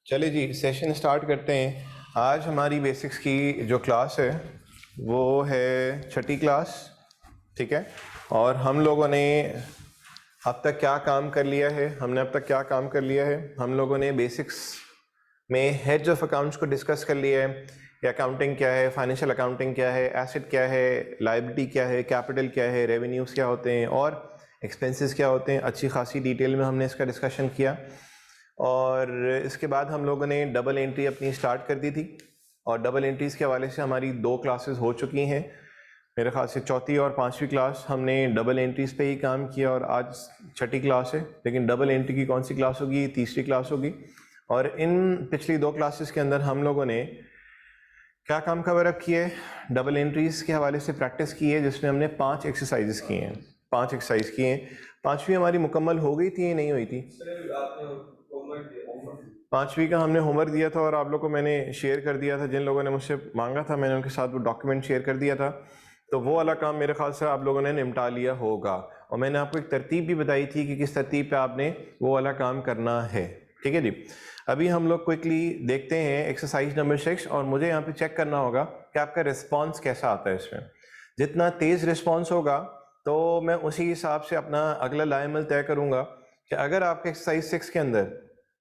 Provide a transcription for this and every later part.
चलिए जी, session start करते हैं। आज हमारी बेसिक्स की जो क्लास है वो है छठी क्लास, ठीक है। और हम लोगों ने अब तक क्या काम कर लिया है, हम लोगों ने बेसिक्स में हेड्स ऑफ अकाउंट्स को डिस्कस कर लिया है कि अकाउंटिंग क्या है, फाइनेंशियल अकाउंटिंग क्या है, एसेट क्या है, लायबिलिटी क्या है, कैपिटल क्या है, रेवेन्यूज़ क्या होते हैं और एक्सपेंसेस क्या होते हैं। अच्छी खासी डिटेल में हमने इसका डिस्कशन किया। और इसके बाद हम लोगों ने डबल एंट्री अपनी स्टार्ट कर दी थी और डबल एंट्रीज़ के हवाले से हमारी 2 क्लासेस हो चुकी हैं। मेरे ख्याल से चौथी और पांचवी क्लास हमने डबल एंट्रीज़ पे ही काम किया और आज छठी क्लास है। लेकिन डबल एंट्री की कौन सी क्लास होगी? तीसरी क्लास होगी। और इन पिछली 2 क्लासेस के अंदर हम लोगों ने क्या काम कवर अप किए? डबल एंट्रीज़ के हवाले से प्रैक्टिस की है, जिसमें हमने 5 एक्सरसाइजेस किए हैं। 5 एक्सरसाइज किए हैं। पाँचवीं हमारी मुकम्मल हो गई थी या नहीं हुई थी? पाँचवीं का हमने होमवर्क दिया था और आप लोग को मैंने शेयर कर दिया था। जिन लोगों ने मुझसे मांगा था मैंने उनके साथ वो डॉक्यूमेंट शेयर कर दिया था। तो वो वाला काम मेरे ख्याल से आप लोगों ने निपटा लिया होगा। और मैंने आपको एक तरतीब भी बताई थी कि किस तरतीब पे आपने वो वाला काम करना है, ठीक है जी। अभी हम लोग क्विकली देखते हैं एक्सरसाइज नंबर 6 और मुझे यहाँ पे चेक करना होगा कि आपका रिस्पॉन्स कैसा आता है इसमें। जितना तेज़ रिस्पॉन्स होगा तो मैं उसी हिसाब से अपना अगला लाइमल तय करूँगा कि अगर आपके एक्सरसाइज 6 के अंदर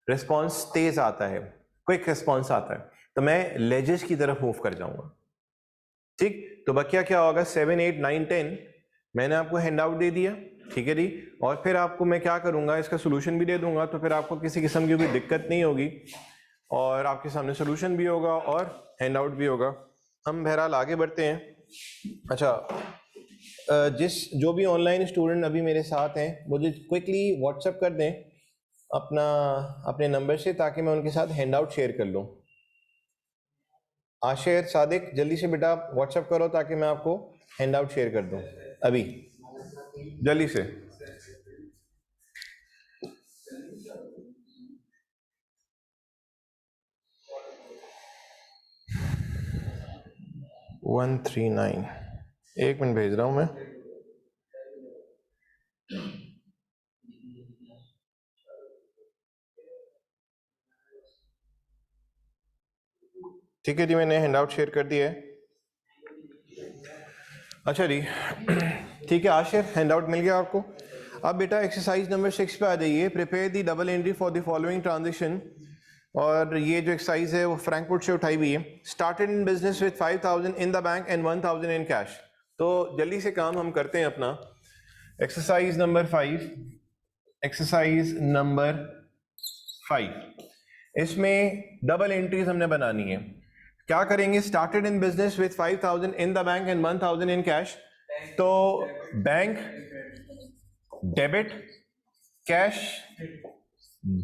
रिस्पॉन्स तेज आता है, क्विक रिस्पॉन्स आता है, तो मैं लेजेस की तरफ मूव कर जाऊंगा, ठीक। तो बकिया क्या होगा? 7, 8, 9, 10 मैंने आपको हैंड आउट दे दिया, ठीक है जी। और फिर आपको मैं क्या करूंगा, इसका सोल्यूशन भी दे दूंगा, तो फिर आपको किसी किस्म की कोई दिक्कत नहीं होगी और आपके सामने सोल्यूशन भी होगा और हैंड आउट भी होगा। हम बहरहाल आगे बढ़ते हैं। अच्छा, जो भी ऑनलाइन स्टूडेंट अभी मेरे साथ हैं मुझे क्विकली व्हाट्सएप कर दें अपने नंबर से, ताकि मैं उनके साथ हैंड आउट शेयर कर लूँ। आशिर, सादिक, जल्दी से बेटा व्हाट्सएप करो ताकि मैं आपको हैंड आउट शेयर कर दूँ अभी जल्दी से। वन 139 1 मिनट भेज रहा हूँ मैं। ठीक है जी, मैंने हैंड आउट शेयर कर दिया है। अच्छा जी, ठीक है आशिर, हैंड आउट मिल गया आपको। अब बेटा एक्सरसाइज नंबर 6 पे आ जाइए। Prepare the double entry for the following transaction. और ये जो एक्सरसाइज है वो फ्रैंकफर्ट से उठाई हुई है। Started in business with 5000 in the bank and 1000 in cash. तो जल्दी से काम हम करते हैं अपना। एक्सरसाइज नंबर 5, एक्सरसाइज नंबर 5, इसमें डबल एंट्रीज हमने बनानी है। क्या करेंगे? Started in business with 5000 in the bank and 1000 in cash. तो bank debit, cash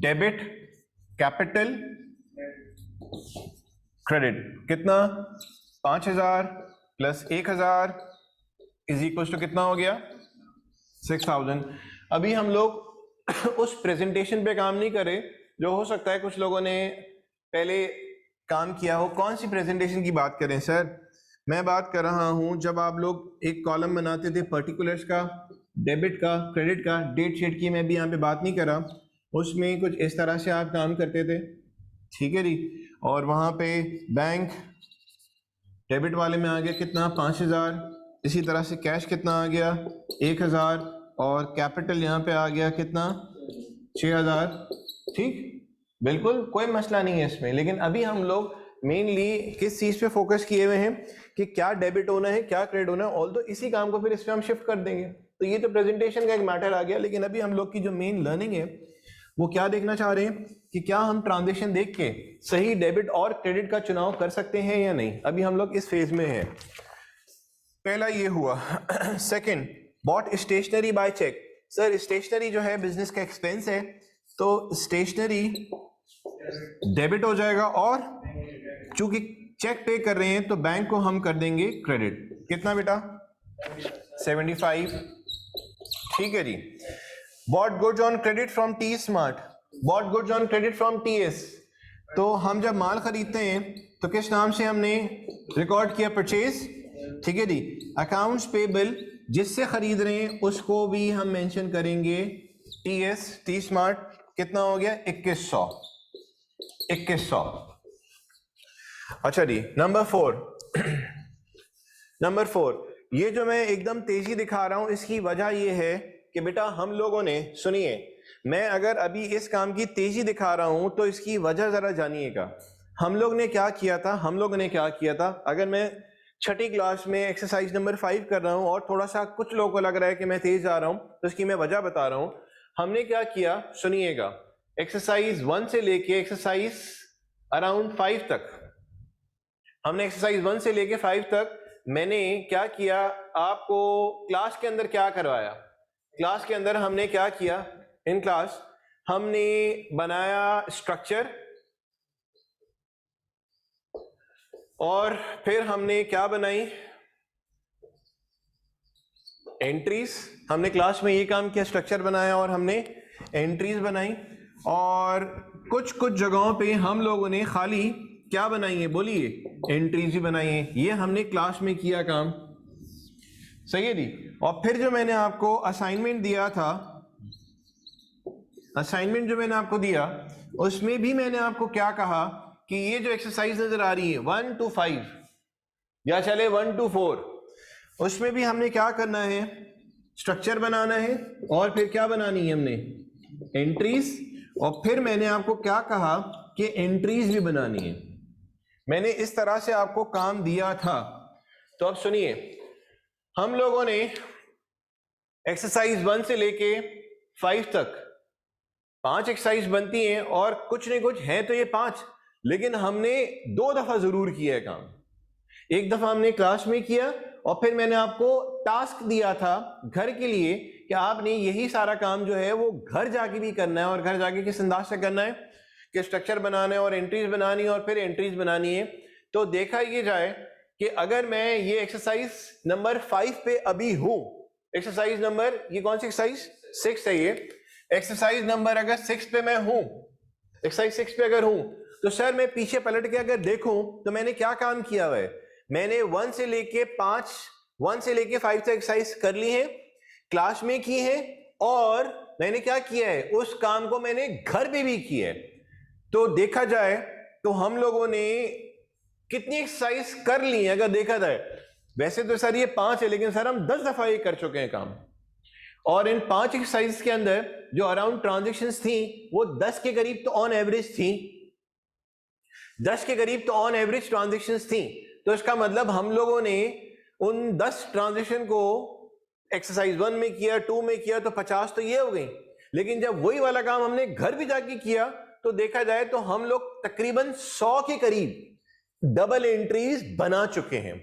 debit, capital credit. कितना? 5000 प्लस 1000 इज इक्वल टू कितना हो गया? 6000। अभी हम लोग उस प्रेजेंटेशन पे काम नहीं करे जो हो सकता है कुछ लोगों ने पहले काम किया हो। कौन सी प्रेजेंटेशन की बात करें सर? मैं बात कर रहा हूं जब आप लोग एक कॉलम बनाते थे पर्टिकुलर्स का, डेबिट का, क्रेडिट का, डेट शीट की मैं भी यहाँ पे बात नहीं कर रहा। उसमें कुछ इस तरह से आप काम करते थे, ठीक है जी। और वहां पे बैंक डेबिट वाले में आ गया कितना? 5000। इसी तरह से कैश कितना आ गया? 1000। और कैपिटल यहाँ पे आ गया कितना? 6000। ठीक, बिल्कुल कोई मसला नहीं है इसमें। लेकिन अभी हम लोग मेनली किस चीज पे फोकस किए हुए हैं कि क्या डेबिट होना है, क्या क्रेडिट होना है। ऑल तो इसी काम को फिर इसमें हम शिफ्ट कर देंगे। तो ये तो प्रेजेंटेशन का एक मैटर आ गया। लेकिन अभी हम लोग की जो मेन लर्निंग है वो क्या देखना चाह रहे हैं कि क्या हम ट्रांजेक्शन देख के सही डेबिट और क्रेडिट का चुनाव कर सकते हैं या नहीं। अभी हम लोग इस फेज में हैं। पहला ये हुआ। Second, bought stationery by cheque. Sir stationery जो है बिजनेस का एक्सपेंस है, तो स्टेशनरी डेबिट हो जाएगा और चूंकि चेक पे कर रहे हैं तो बैंक को हम कर देंगे क्रेडिट। कितना बेटा? 75। ठीक है जी। Bought goods on credit from T smart, bought goods on credit from TS. तो हम जब माल खरीदते हैं तो किस नाम से हमने रिकॉर्ड किया? परचेज, ठीक है जी। अकाउंट्स पेबल जिससे खरीद रहे हैं उसको भी हम मेंशन करेंगे टीएस, टी स्मार्ट। कितना हो गया? 2100। 2100। अच्छा जी, नंबर 4, ये जो मैं एकदम तेजी दिखा रहा हूं इसकी वजह ये है कि बेटा हम लोगों ने, सुनिए, मैं अगर अभी इस काम की तेजी दिखा रहा हूं तो इसकी वजह जरा जानिएगा। हम लोग ने क्या किया था, अगर मैं छठी क्लास में एक्सरसाइज नंबर 5 कर रहा हूं और थोड़ा सा कुछ लोगों को लग रहा है कि मैं तेज जा रहा हूं तो इसकी मैं वजह बता रहा हूं। हमने क्या किया, सुनिएगा, एक्सरसाइज 1 से लेके एक्सरसाइज अराउंड 5 तक, हमने एक्सरसाइज 1 से लेके 5 तक मैंने क्या किया, आपको क्लास के अंदर क्या करवाया, क्लास के अंदर हमने क्या किया, इन क्लास हमने बनाया स्ट्रक्चर और फिर हमने क्या बनाई, एंट्रीज। हमने क्लास में ये काम किया, स्ट्रक्चर बनाया और हमने एंट्रीज बनाई। और कुछ कुछ जगहों पे हम लोगों ने खाली क्या बनाई है, बोलिए, एंट्रीज ही बनाई है। ये हमने क्लास में किया काम, सही है जी। और फिर जो मैंने आपको असाइनमेंट दिया था, असाइनमेंट जो मैंने आपको दिया उसमें भी मैंने आपको क्या कहा कि ये जो एक्सरसाइज नजर आ रही है 1 to 5 या चले 1 to 4, उसमें भी हमने क्या करना है, स्ट्रक्चर बनाना है और फिर क्या बनानी है हमने, एंट्रीज। और फिर मैंने आपको क्या कहा कि एंट्रीज भी बनानी है। मैंने इस तरह से आपको काम दिया था। तो अब सुनिए, हम लोगों ने एक्सरसाइज 1 से लेके 5 तक 5 एक्सरसाइज बनती हैं और कुछ नहीं कुछ है तो ये 5, लेकिन हमने 2 दफा जरूर किया है काम। एक दफा हमने क्लास में किया और फिर मैंने आपको टास्क दिया था घर के लिए कि आपने यही सारा काम जो है वो घर जाके भी करना है। और घर जाके किस अंदाज से करना है कि स्ट्रक्चर बनाना है और एंट्रीज बनानी है और फिर एंट्रीज बनानी है। तो देखा ये जाए कि अगर मैं ये एक्सरसाइज नंबर 5 पे अभी हूं, एक्सरसाइज नंबर, ये कौन सी एक्सरसाइज, 6 है ये, एक्सरसाइज नंबर अगर 6 पे मैं हूं, एक्सरसाइज 6 पे अगर हूं, तो सर मैं पीछे पलट के अगर देखूं तो मैंने क्या काम किया हुआ है, मैंने 1 से लेके 5 तक एक्सरसाइज कर ली है, क्लास में की है, और मैंने क्या किया है, उस काम को मैंने घर पे भी किया है। तो देखा जाए तो हम लोगों ने कितनी एक्सरसाइज कर ली है अगर देखा जाए। वैसे तो सर ये 5 है, लेकिन सर हम 10 दफा ये कर चुके हैं काम। और इन 5 एक्सरसाइज के अंदर जो अराउंड ट्रांजेक्शन्स थी वो 10 के करीब तो ऑन एवरेज थी, 10 के करीब तो ऑन एवरेज ट्रांजेक्शन्स थी। तो इसका मतलब हम लोगों ने उन 10 ट्रांजेक्शन को एक्सरसाइज 1 में किया, 2 में किया, तो 50 तो ये हो गई। लेकिन जब वही वाला काम हमने घर भी जाके किया तो देखा जाए तो हम लोग तकरीबन 100 के करीब डबल एंट्रीज बना चुके हैं।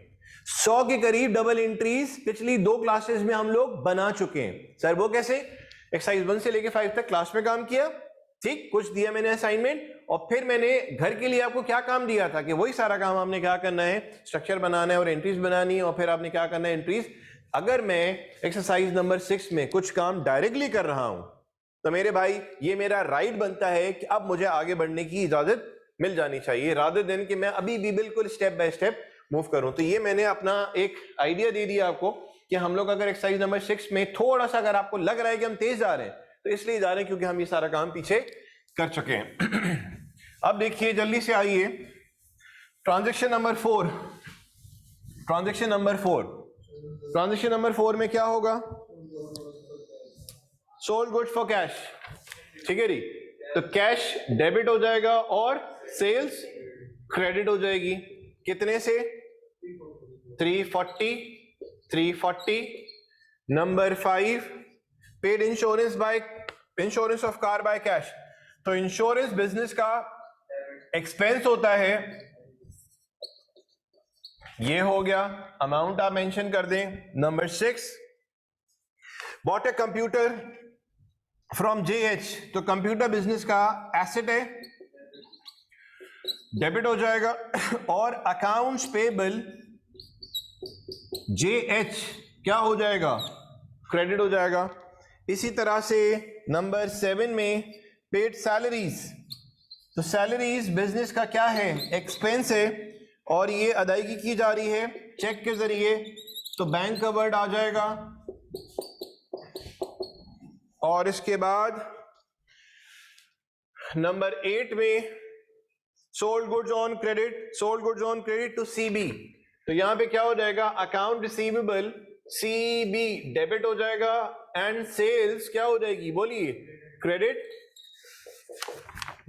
100 के करीब डबल एंट्रीज पिछली 2 क्लासेस में हम लोग बना चुके हैं। सर वो कैसे, एक्सरसाइज 1 से लेके 5 तक क्लास में काम किया, ठीक, कुछ दिया मैंने असाइनमेंट, और फिर मैंने घर के लिए आपको क्या काम दिया था कि वही सारा काम आपने क्या करना है, स्ट्रक्चर बनाना है और एंट्रीज बनानी है, और फिर आपने क्या करना है, एंट्रीज। अगर मैं एक्सरसाइज नंबर 6 में कुछ काम डायरेक्टली कर रहा हूं तो मेरे भाई ये मेरा राइट बनता है कि अब मुझे आगे बढ़ने की इजाजत मिल जानी चाहिए, रादर देन कि मैं अभी भी बिल्कुल स्टेप बाय स्टेप मूव करूं। तो ये मैंने अपना एक आइडिया दे दिया आपको कि हम लोग अगर एक्सरसाइज नंबर 6 में थोड़ा सा अगर आपको लग रहा है कि हम तेज जा रहे हैं तो इसलिए जा रहे हैं क्योंकि हम ये सारा काम पीछे कर चुके हैं। अब देखिए जल्दी से आइए, ट्रांजैक्शन नंबर 4, ट्रांजैक्शन नंबर 4 में क्या होगा, सोल्ड गुड्स फॉर कैश, ठीक है जी। तो कैश डेबिट हो जाएगा और सेल्स क्रेडिट हो जाएगी, कितने से, 340। Number 5, paid insurance of car by cash. तो इंश्योरेंस बिजनेस का एक्सपेंस होता है, ये हो गया, अमाउंट आप मेंशन कर दें। Number 6, bot a computer from JH, तो कंप्यूटर बिजनेस का एसेट है, डेबिट हो जाएगा। और अकाउंट्स पेबल JH क्या हो जाएगा, क्रेडिट हो जाएगा। इसी तरह से नंबर 7 में पेड सैलरीज, तो सैलरीज बिजनेस का क्या है, एक्सपेंस है, और ये अदायगी की जा रही है चेक के जरिए, तो बैंक का वर्ड आ जाएगा। और इसके बाद नंबर 8 में sold goods on credit to CB, तो यहां पे क्या हो जाएगा, अकाउंट रिसीवेबल सीबी डेबिट हो जाएगा एंड सेल्स क्या हो जाएगी, बोलिए क्रेडिट।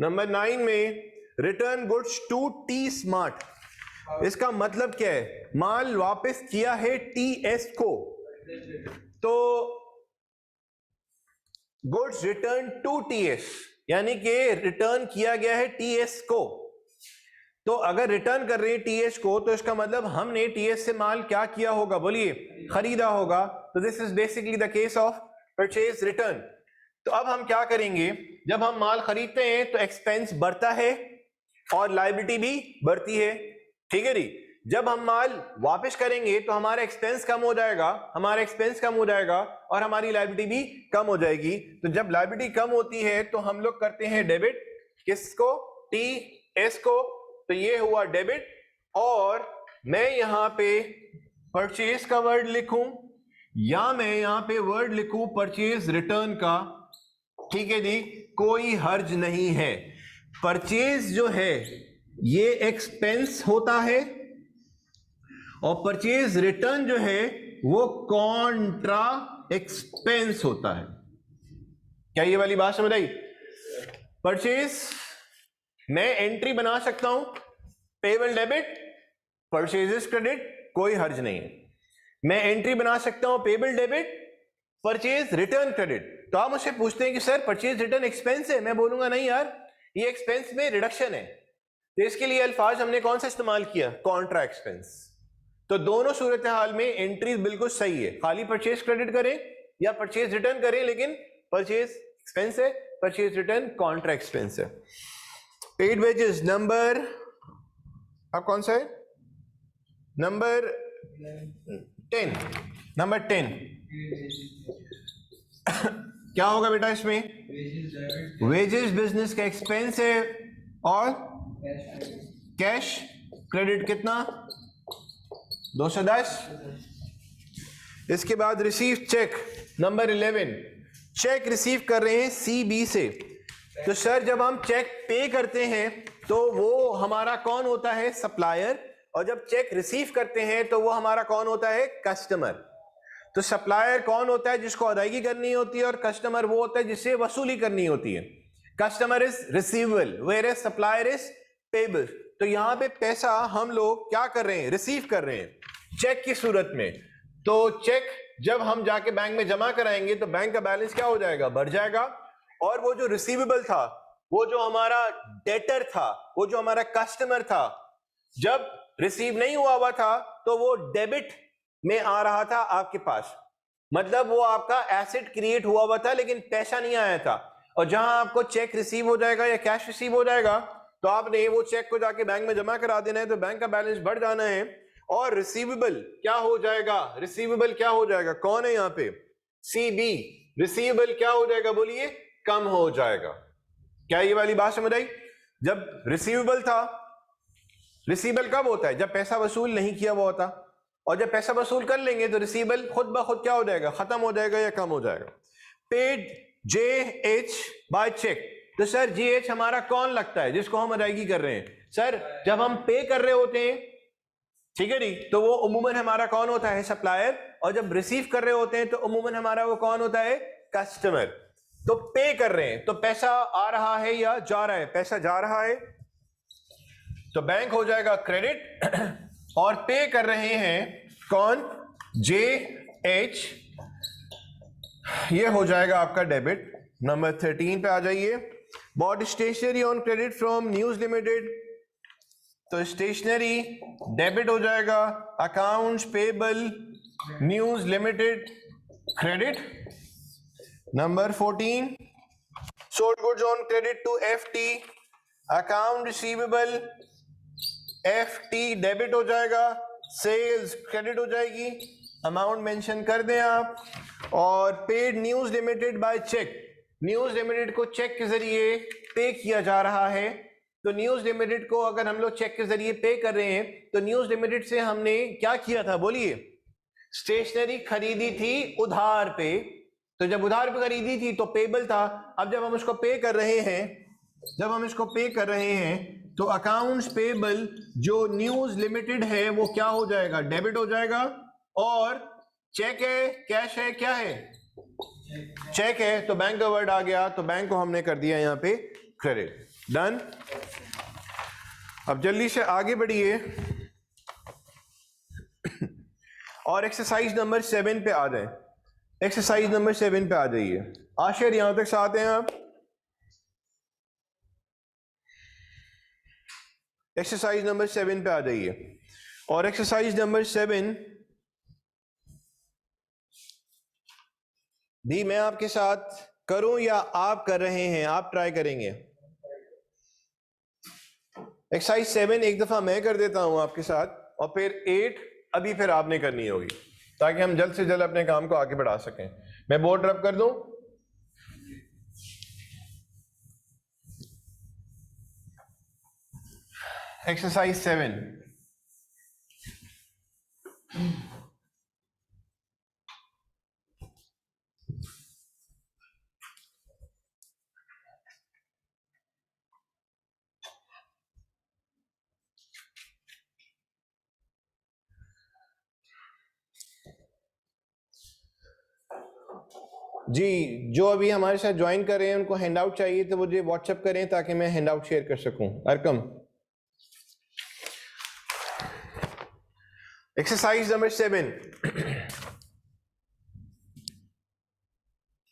नंबर 9 में return goods to T smart, इसका मतलब क्या है, माल वापस किया है टीएस को, तो गुड्स रिटर्न टू टीएस यानी कि रिटर्न किया गया है टीएस को। तो अगर रिटर्न कर रहे हैं टीएस को तो इसका मतलब हमने टीएस से माल क्या किया होगा, बोलिए खरीदा होगा। तो this is basically the case of purchase return. तो अब हम क्या करेंगे, जब हम माल खरीदते हैं तो एक्सपेंस बढ़ता है और लायबिलिटी भी बढ़ती है, ठीक है जी। जब हम माल वापस करेंगे तो हमारा एक्सपेंस कम हो जाएगा, और हमारी लायबिलिटी भी कम हो जाएगी। तो जब लायबिलिटी कम होती है तो हम लोग करते हैं डेबिट, किसको, टीएस को, तो ये हुआ डेबिट। और मैं यहां पे परचेज का वर्ड लिखूं या मैं यहां पे वर्ड लिखूं परचेज रिटर्न का, ठीक है जी, कोई हर्ज नहीं है। परचेज जो है ये एक्सपेंस होता है और परचेज रिटर्न जो है वो कॉन्ट्रा एक्सपेंस होता है। क्या ये वाली बात समझ आई? परचेज मैं एंट्री बना सकता हूं पेबल डेबिट, परचेजेस क्रेडिट, कोई हर्ज नहीं है। मैं एंट्री बना सकता हूं payable debit, purchase return credit. तो आप मुझसे पूछते हैं कि सर परचेज रिटर्न एक्सपेंस है, मैं बोलूंगा नहीं यार, ये एक्सपेंस में रिडक्शन है। तो इसके लिए अल्फाज हमने कौन सा इस्तेमाल किया, कॉन्ट्रा एक्सपेंस। तो दोनों सूरत हाल में एंट्री बिल्कुल सही है, खाली परचेज क्रेडिट करें या परचेज रिटर्न करें, लेकिन परचेज एक्सपेंस है, परचेज रिटर्न कॉन्ट्रा एक्सपेंस है। पेड वेजेस नंबर, अब कौन सा है, नंबर 10, नंबर 10 क्या होगा बेटा इसमें, वेजेस बिजनेस का एक्सपेंस है और कैश क्रेडिट कितना 210। इसके बाद receive cheque number 11, cheque receive कर रहे हैं सीबी से। तो सर जब हम चेक पे करते हैं तो वो हमारा कौन होता है, सप्लायर, और जब चेक रिसीव करते हैं तो वो हमारा कौन होता है, कस्टमर। तो सप्लायर कौन होता है, जिसको अदायगी करनी होती है, और कस्टमर वो होता है जिससे वसूली करनी होती है। Customer is receivable whereas supplier is payable. तो यहां पे पैसा हम लोग क्या कर रहे हैं, रिसीव कर रहे हैं चेक की सूरत में। तो चेक जब हम जाके बैंक में जमा कराएंगे तो बैंक का बैलेंस क्या हो जाएगा, बढ़ जाएगा, और वो जो रिसीवेबल था, वो जो हमारा डेटर था, वो जो हमारा कस्टमर था, जब रिसीव नहीं हुआ था तो वो डेबिट में आ रहा था आपके पास, मतलब वो आपका एसेट क्रिएट हुआ था लेकिन पैसा नहीं आया था। और जहां आपको चेक रिसीव हो जाएगा या कैश रिसीव हो जाएगा तो आपने वो चेक को जाके बैंक में जमा करा देना है, तो बैंक का बैलेंस बढ़ जाना है और रिसीवेबल क्या हो जाएगा, रिसीवेबल क्या हो जाएगा, कौन है यहाँ पे, सीबी, रिसीवेबल क्या हो जाएगा, बोलिए कम हो जाएगा। क्या ये वाली बात समझ आई? जब रिसीवेबल था, रिसीवेबल कब होता है, जब पैसा वसूल नहीं किया हुआ होता, और जब पैसा वसूल कर लेंगे तो रिसीवेबल खुद ब खुद क्या हो जाएगा, खत्म हो जाएगा या कम हो जाएगा। पेड JH बाय चेक, तो सर JH हमारा कौन लगता है, जिसको हम अदायगी कर रहे हैं। सर जब हम पे कर रहे होते हैं, ठीक है जी, तो वो उमूमन हमारा कौन होता है, सप्लायर, और जब रिसीव कर रहे होते हैं तो उमूमन हमारा वो कौन होता है, कस्टमर। तो पे कर रहे हैं तो पैसा आ रहा है या जा रहा है, पैसा जा रहा है तो बैंक हो जाएगा क्रेडिट, और पे कर रहे हैं कौन, JH, ये हो जाएगा आपका डेबिट। नंबर 13 पे आ जाइए, bought stationery on credit from news limited, तो स्टेशनरी डेबिट हो जाएगा, accounts payable news limited credit. Number 14, sold goods on credit to FT, account receivable FT debit हो जाएगा, सेल्स क्रेडिट हो जाएगी, अमाउंट मेंशन कर दें आप। और paid news limited by cheque, news limited को चेक के जरिए पे किया जा रहा है। तो न्यूज लिमिटेड को अगर हम लोग चेक के जरिए पे कर रहे हैं तो न्यूज लिमिटेड से हमने क्या किया था, बोलिए स्टेशनरी खरीदी थी उधार पे, तो जब उधार पे खरीदी थी तो पेबल था। अब जब हम उसको पे कर रहे हैं, जब हम इसको पे कर रहे हैं तो अकाउंट्स पेबल जो न्यूज लिमिटेड है वो क्या हो जाएगा, डेबिट हो जाएगा। और चेक है, कैश है, क्या है, चेक है, तो बैंक का वर्ड आ गया, तो बैंक को हमने कर दिया यहां पे क्रेडिट। डन। अब जल्दी से आगे बढ़िए और एक्सरसाइज नंबर 7 पे आ जाए। एक्सरसाइज नंबर 7 पे आ जाइए। आशिर यहां तक साथ हैं आप? एक्सरसाइज नंबर 7 पे आ जाइए। और एक्सरसाइज नंबर 7 भी मैं आपके साथ करूं या आप कर रहे हैं? आप ट्राई करेंगे। एक्सरसाइज 7 एक दफा मैं कर देता हूं आपके साथ, और फिर 8 अभी फिर आपने करनी होगी, ताकि हम जल्द से जल्द अपने काम को आगे बढ़ा सकें। मैं बोर्ड रब कर दूं। एक्सरसाइज 7। जी, जो अभी हमारे साथ ज्वाइन कर रहे हैं उनको हैंडआउट चाहिए तो मुझे व्हाट्सएप करें ताकि मैं हैंडआउट शेयर कर सकूं। Arkham, exercise number 7।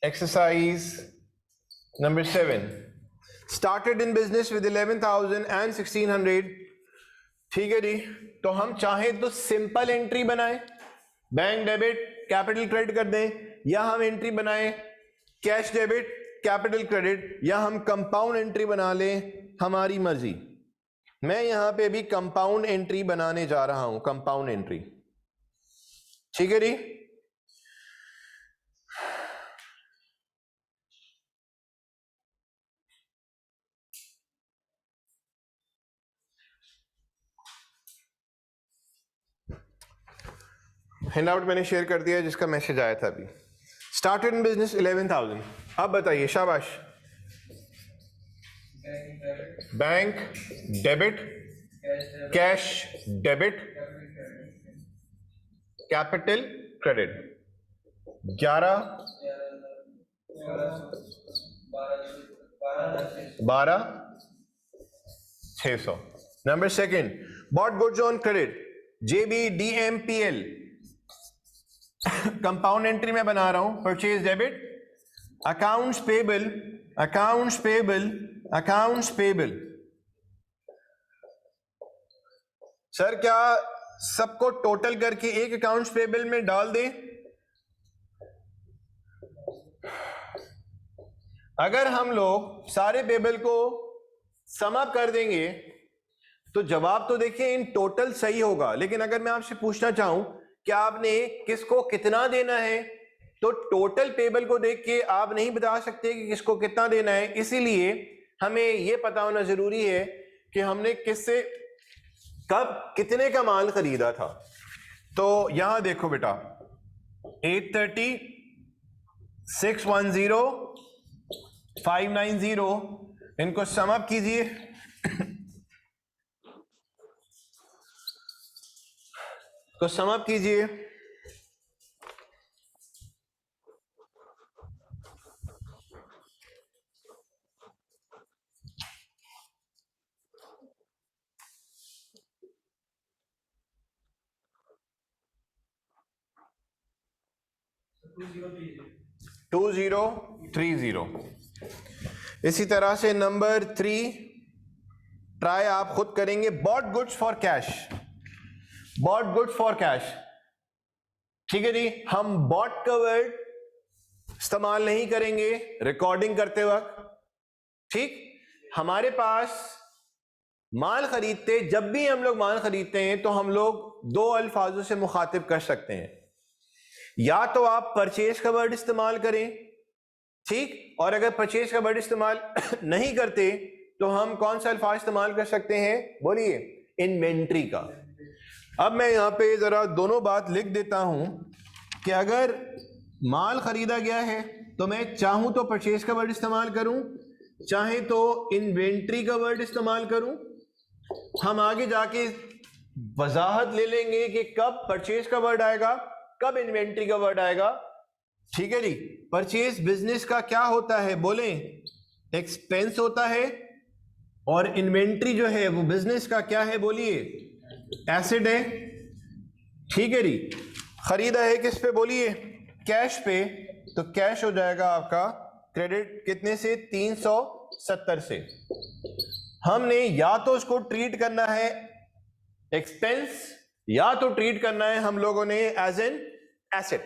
Exercise number 7। Started in business with 11,000 and 1,600। ठीक है जी, तो हम चाहें तो सिंपल एंट्री बनाएं, बैंक डेबिट कैपिटल क्रेडिट कर दें, या हम एंट्री बनाएं कैश डेबिट कैपिटल क्रेडिट, या हम कंपाउंड एंट्री बना लें, हमारी मर्जी। मैं यहां पे भी कंपाउंड एंट्री बनाने जा रहा हूं, कंपाउंड एंट्री। ठीक है जी। हैंडआउट मैंने शेयर कर दिया जिसका मैसेज आया था अभी। Started in business 11,000। अब बताइए, शाबाश। Bank debit cash debit capital credit 12,600। Number second, bot goods on credit JBDMPL। Compound entry में बना रहा हूं, purchase debit accounts payable accounts payable accounts payable. Sir क्या सबको टोटल करके एक अकाउंट्स पेबल में डाल दें? अगर हम लोग सारे पेबल को सम अप कर देंगे तो जवाब तो देखिए इन टोटल सही होगा, लेकिन अगर मैं आपसे पूछना चाहूं कि आपने किसको कितना देना है, तो टोटल पेबल को देख के आप नहीं बता सकते कि किसको कितना देना है। इसीलिए हमें यह पता होना जरूरी है कि हमने किससे कब कितने का माल खरीदा था। तो यहां देखो बेटा, 830, 610, 590, इनको सम अप कीजिए। तो सम अप कीजिए। टू 2030। इसी तरह से नंबर 3 ट्राई आप खुद करेंगे, bought goods for cash. Bought goods for cash, ठीक है जी। हम बॉट का वर्ड इस्तेमाल नहीं करेंगे रिकॉर्डिंग करते वक्त, ठीक। हमारे पास माल खरीदते, जब भी हम लोग माल खरीदते हैं तो हम लोग दो अल्फाजों से मुखातिब कर सकते हैं। या तो आप परचेज का वर्ड इस्तेमाल करें, ठीक, और अगर परचेज का वर्ड इस्तेमाल नहीं करते तो हम कौन सा अल्फाज इस्तेमाल कर सकते हैं? बोलिए, इन्वेंट्री का। अब मैं यहां पे जरा दोनों बात लिख देता हूं कि अगर माल खरीदा गया है तो मैं चाहूं तो परचेज का वर्ड इस्तेमाल करूं, चाहे तो इन्वेंट्री का वर्ड इस्तेमाल करूं, हम आगे जाके वजाहत ले लेंगे कि कब परचेज का वर्ड आएगा, कब इन्वेंट्री का वर्ड आएगा। ठीक है जी। परचेज बिजनेस का क्या होता है बोलें? एक्सपेंस होता है। और इन्वेंट्री जो है वो बिजनेस का क्या है बोलिए? एसेट है। ठीक है जी। खरीदा है किस पे बोलिए? कैश पे। तो कैश हो जाएगा आपका क्रेडिट कितने से? 370 से। हमने या तो उसको ट्रीट करना है एक्सपेंस या तो ट्रीट करना है हम लोगों ने एज एन एसेट।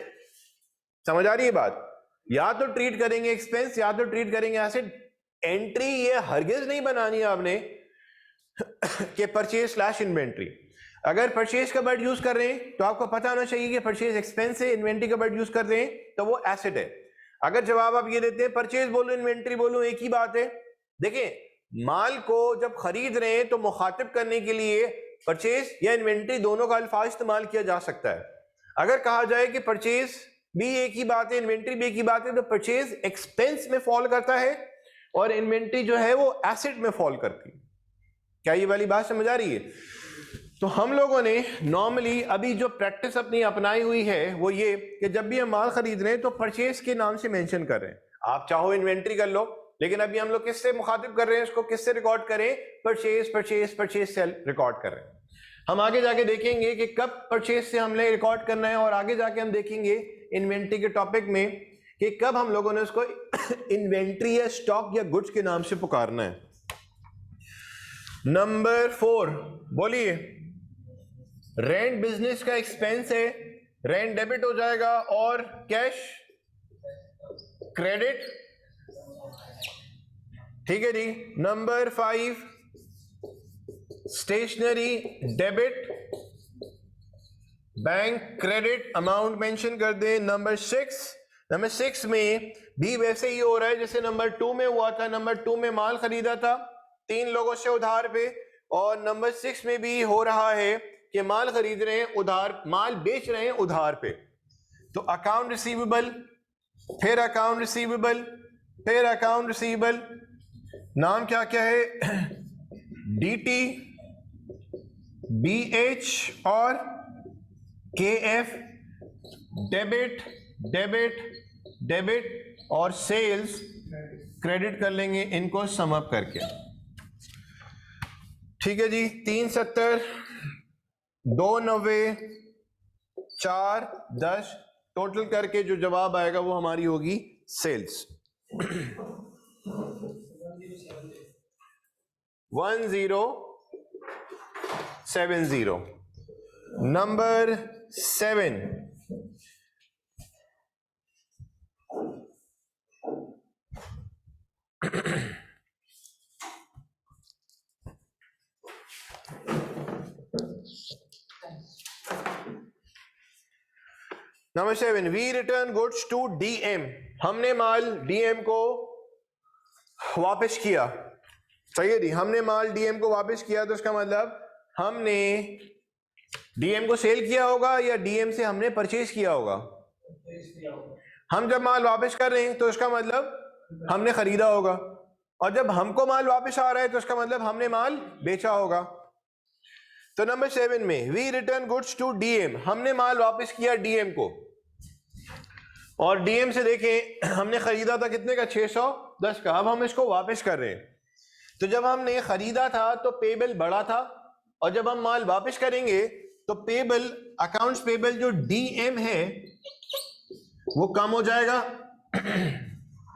समझ आ रही है बात? या तो ट्रीट करेंगे एक्सपेंस या तो ट्रीट करेंगे एसेट। एंट्री ये हरगिज नहीं बनानी है आपने कि परचेज स्लैश इन्वेंट्री। अगर परचेज का वर्ड यूज कर रहे हैं तो आपको पता होना चाहिए कि परचेज एक्सपेंस है, इन्वेंट्री का वर्ड यूज कर रहे हैं तो वो एसेट है। अगर जवाब आप ये देते हैं परचेज बोलो इन्वेंट्री बोलो एक ही बात है। देखिए माल को जब खरीद रहे हैं तो मुखातिब करने के लिए परचेज या इन्वेंट्री दोनों का अल्फाज इस्तेमाल किया जा सकता है। अगर कहा जाए कि परचेज भी एक ही बात है इन्वेंट्री भी एक ही बात है तो परचेज एक्सपेंस में फॉल करता है और इन्वेंट्री जो है वो एसेट में फॉल करती है। क्या ये वाली बात समझ आ रही है? तो हम लोगों ने नॉर्मली अभी जो प्रैक्टिस अपनी अपनाई हुई है वो ये कि जब भी हम माल खरीद रहे हैं तो परचेज के नाम से मेंशन कर रहे हैं। आप चाहो इन्वेंट्री कर लो, लेकिन अभी हम लोग किससे मुखातिब कर रहे हैं, इसको किससे रिकॉर्ड करें? परचेज परचेज परचेज से रिकॉर्ड कर रहे हैं। हम आगे जाके देखेंगे कि कब परचेज से हमने रिकॉर्ड करना है और आगे जाके हम देखेंगे इन्वेंट्री के टॉपिक में कि कब हम लोगों ने उसको इन्वेंट्री या स्टॉक या गुड्स के नाम से पुकारना है। नंबर 4 बोलिए। रेंट बिजनेस का एक्सपेंस है, रेंट डेबिट हो जाएगा और कैश क्रेडिट। ठीक है जी। Number 5 stationery debit, bank credit, amount mention कर दे। नंबर 6 में भी वैसे ही हो रहा है जैसे नंबर 2 में हुआ था। नंबर 2 में माल खरीदा था 3 लोगों से उधार पे, और नंबर 6 में भी हो रहा है कि माल खरीद रहे हैं उधार, माल बेच रहे हैं उधार पे। तो अकाउंट रिसीवेबल, फिर अकाउंट रिसीवेबल, फिर अकाउंट रिसीवेबल, नाम क्या क्या है? DT, BH और KF। डेबिट डेबिट डेबिट और सेल्स क्रेडिट कर लेंगे इनको सम अप करके। ठीक है जी। 370, 290, 410 टोटल करके जो जवाब आएगा वो हमारी होगी sales. 1070। Number 7 number 7 we return goods to DM। हमने माल DM को वापस किया। सही है जी। हमने माल DM को वापस किया तो इसका मतलब हमने DM को सेल किया होगा या DM से हमने परचेज किया होगा। हम जब माल वापस कर रहे हैं तो इसका मतलब हमने खरीदा होगा, और जब हमको माल वापस आ रहा है तो इसका मतलब हमने माल बेचा होगा। तो नंबर 7 में we return goods to DM, हमने माल वापस किया DM को, और DM से देखें हमने खरीदा था कितने का? 610 का। अब हम इसको वापस कर रहे हैं। तो जब हमने खरीदा था तो पेबल बड़ा था, और जब हम माल वापस करेंगे तो पेबल, अकाउंट्स पेबल जो DM है वो कम हो जाएगा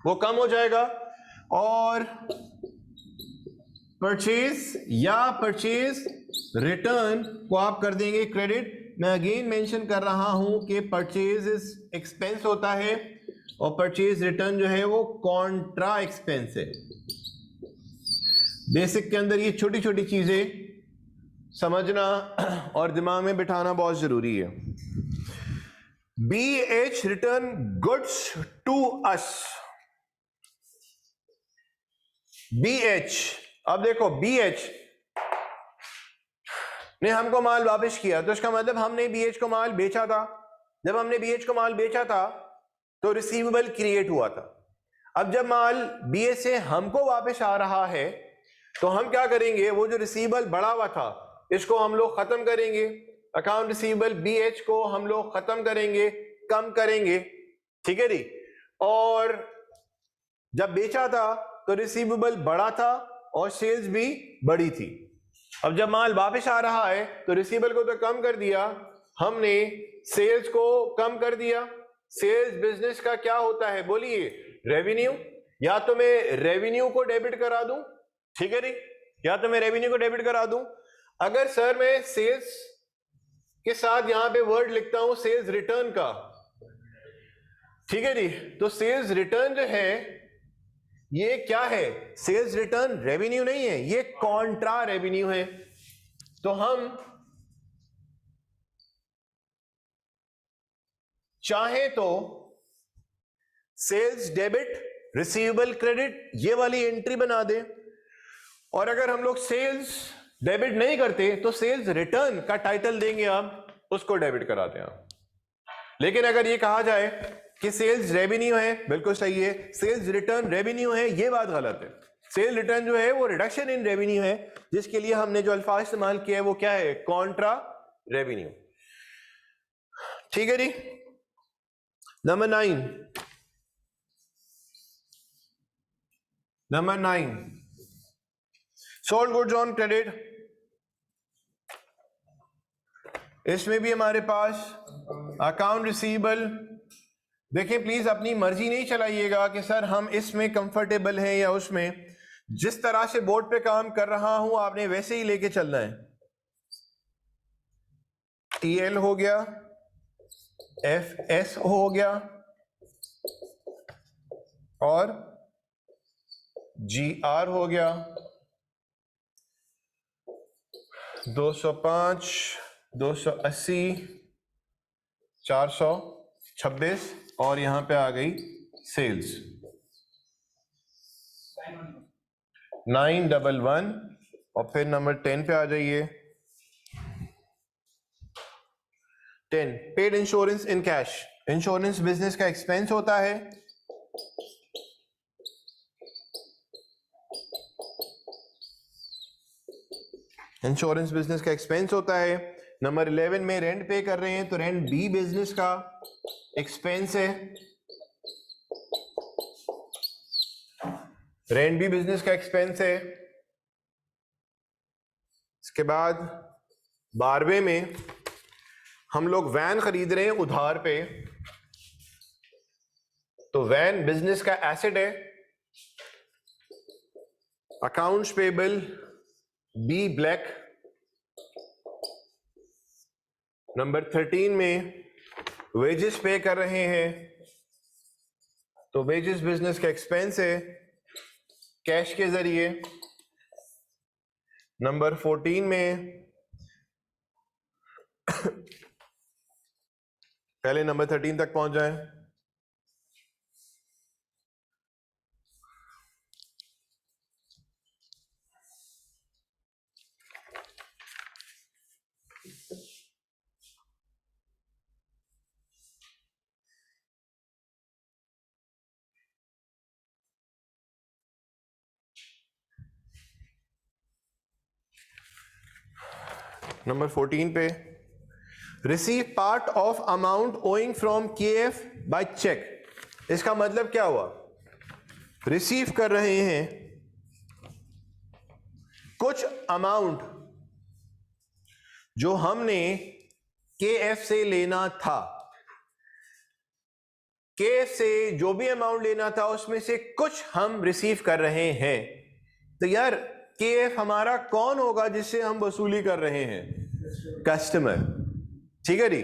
वो कम हो जाएगा, और परचेज या परचेज रिटर्न को आप कर देंगे क्रेडिट। मैं अगेन मेंशन कर रहा हूं कि परचेज एक्सपेंस होता है और परचेज रिटर्न जो है वो कॉन्ट्रा एक्सपेंस है। बेसिक के अंदर ये छोटी छोटी चीजें समझना और दिमाग में बिठाना बहुत जरूरी है। BH return goods to us. BH, अब देखो BH ने हमको माल वापस किया तो इसका मतलब हमने BH को माल बेचा था। जब हमने BH को माल बेचा था तो रिसीवेबल क्रिएट हुआ था। अब जब माल BH से हमको वापस आ रहा है तो हम क्या करेंगे, वो जो रिसीवेबल बढ़ा हुआ था इसको हम लोग खत्म करेंगे, अकाउंट रिसीवेबल BH को हम लोग खत्म करेंगे, कम करेंगे, ठीक है जी। और जब बेचा था तो रिसीवेबल बढ़ा था और सेल्स भी बढ़ी थी। अब जब माल वापस आ रहा है तो रिसीवेबल को तो कम कर दिया हमने, सेल्स को कम कर दिया। सेल्स बिजनेस का क्या होता है बोलिए, रेवेन्यू। या तो मैं रेवेन्यू को डेबिट करा दूं, ठीक है जी, या तो मैं रेवेन्यू को डेबिट करा दूं। अगर सर मैं सेल्स के साथ यहां पे वर्ड लिखता हूं सेल्स रिटर्न का, ठीक है जी, तो सेल्स रिटर्न जो है ये क्या है, सेल्स रिटर्न रेवेन्यू नहीं है, ये कॉन्ट्रा रेवेन्यू है। तो हम चाहे तो सेल्स डेबिट रिसीवेबल क्रेडिट ये वाली एंट्री बना दें, और अगर हम लोग सेल्स डेबिट नहीं करते तो सेल्स रिटर्न का टाइटल देंगे, आप उसको डेबिट कराते हैं। लेकिन अगर ये कहा जाए कि सेल्स रेवेन्यू है, बिल्कुल सही है, सेल्स रिटर्न रेवेन्यू है, ये बात गलत है। सेल रिटर्न जो है वो रिडक्शन इन रेवेन्यू है, जिसके लिए हमने जो अल्फाज इस्तेमाल किया है वो क्या है, कॉन्ट्रा रेवेन्यू, ठीक है जी। Number 9 sold goods on credit. इसमें भी हमारे पास अकाउंट रिसीवेबल, देखिए प्लीज अपनी मर्जी नहीं चलाइएगा कि सर हम इसमें कंफर्टेबल हैं या उसमें, जिस तरह से बोर्ड पे काम कर रहा हूं आपने वैसे ही लेके चलना है। TL हो गया, FS हो गया और GR हो गया, 205, 280, 426 और यहां पे आ गई सेल्स 911। और फिर नंबर 10 पे आ जाइए। 10 paid insurance in cash. Insurance business का एक्सपेंस होता है, इंश्योरेंस बिजनेस का एक्सपेंस होता है। नंबर 11 में रेंट पे कर रहे हैं तो रेंट भी बिजनेस का एक्सपेंस है, रेंट भी बिजनेस का एक्सपेंस है। इसके बाद 12वें में हम लोग वैन खरीद रहे हैं उधार पे, तो वैन बिजनेस का एसेट है, accounts payable B black. Number 13 में वेजेस पे कर रहे हैं तो वेजेस बिजनेस का एक्सपेंस है कैश के जरिए। नंबर 14 में पहले नंबर 13 तक पहुंच जाएं। नंबर 14 पे receive part of amount owing from KF by cheque. इसका मतलब क्या हुआ, रिसीव कर रहे हैं कुछ अमाउंट जो हमने KF से लेना था, KF से जो भी अमाउंट लेना था उसमें से कुछ हम रिसीव कर रहे हैं। तो यार KF हमारा कौन होगा जिससे हम वसूली कर रहे हैं, कस्टमर, ठीक है जी।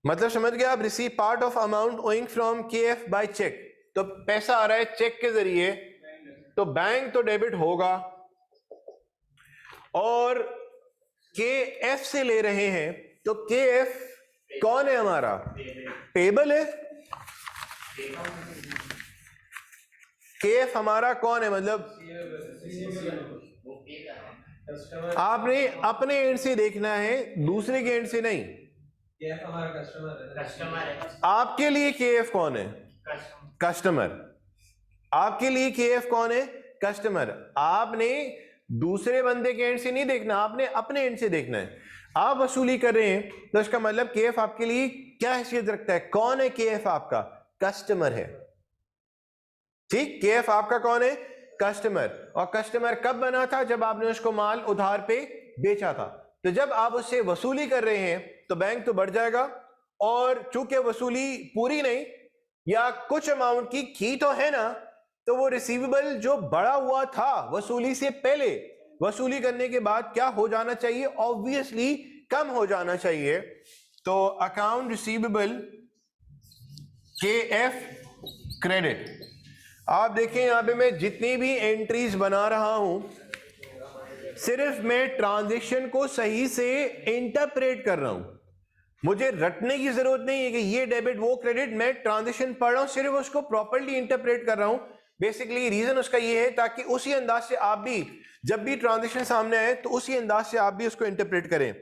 मतलब समझ गया आप, receive part of amount owing from KF by cheque, तो पैसा आ रहा है चेक के जरिए तो बैंक तो डेबिट होगा, और KF से ले रहे हैं तो KF कौन है हमारा, पेबल है। KF हमारा कौन है, मतलब आपने अपने एंड से देखना है, दूसरे के एंड से नहीं। KF हमारा कस्टमर है। आपके लिए KF कौन है, कस्टमर। आपके लिए KF कौन है, कस्टमर। आपने दूसरे बंदे के एंड से नहीं देखना, आपने अपने एंड से देखना है। आप वसूली कर रहे हैं तो इसका मतलब केएफ आपके लिए क्या हैसियत रखता है? कौन है केएफ? आपका कस्टमर है। ठीक, केएफ आपका कौन है? कस्टमर। और कस्टमर कब बना था? जब आपने उसको माल उधार पे बेचा था। तो जब आप उससे वसूली कर रहे हैं तो बैंक तो बढ़ जाएगा, और चूंकि वसूली पूरी नहीं या कुछ अमाउंट की तो है ना, तो वो रिसीवेबल जो बढ़ा हुआ था वसूली से पहले, वसूली करने के बाद क्या हो जाना चाहिए? ऑब्वियसली कम हो जाना चाहिए। तो अकाउंट रिसीवेबल केएफ क्रेडिट। आप देखें यहां पे मैं जितनी भी एंट्रीज बना रहा हूं, सिर्फ मैं ट्रांजैक्शन को सही से इंटरप्रेट कर रहा हूं। मुझे रटने की जरूरत नहीं है कि ये डेबिट वो क्रेडिट, मैं ट्रांजैक्शन पढ़ रहा हूं, सिर्फ उसको प्रॉपर्ली इंटरप्रेट कर रहा हूं। बेसिकली रीजन उसका ये है ताकि उसी अंदाज से आप भी जब भी ट्रांजैक्शन सामने आए तो उसी अंदाज से आप भी उसको इंटरप्रेट करें।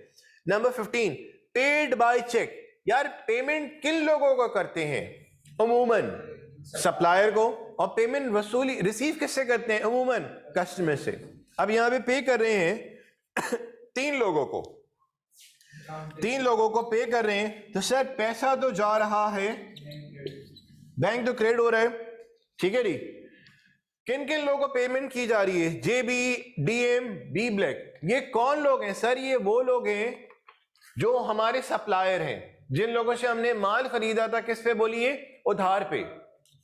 Number 15, paid by cheque. यार पेमेंट किन लोगों को करते हैं? अमूमन सप्लायर को। और पेमेंट वसूली रिसीव किससे करते हैं? अमूमन कस्टमर से। अब यहां पे पे कर रहे हैं तीन लोगों को पे कर रहे हैं, तो सर पैसा तो जा रहा है, बैंक तो क्रेडिट हो रहा है, ठीक है जी। किन किन लोगों को पेमेंट की जा रही है? जेबी, डीएम, बी ब्लैक। ये कौन लोग हैं सर? ये वो लोग हैं जो हमारे सप्लायर हैं, जिन लोगों से हमने माल खरीदा था। किस पे बोलिए? उधार पे।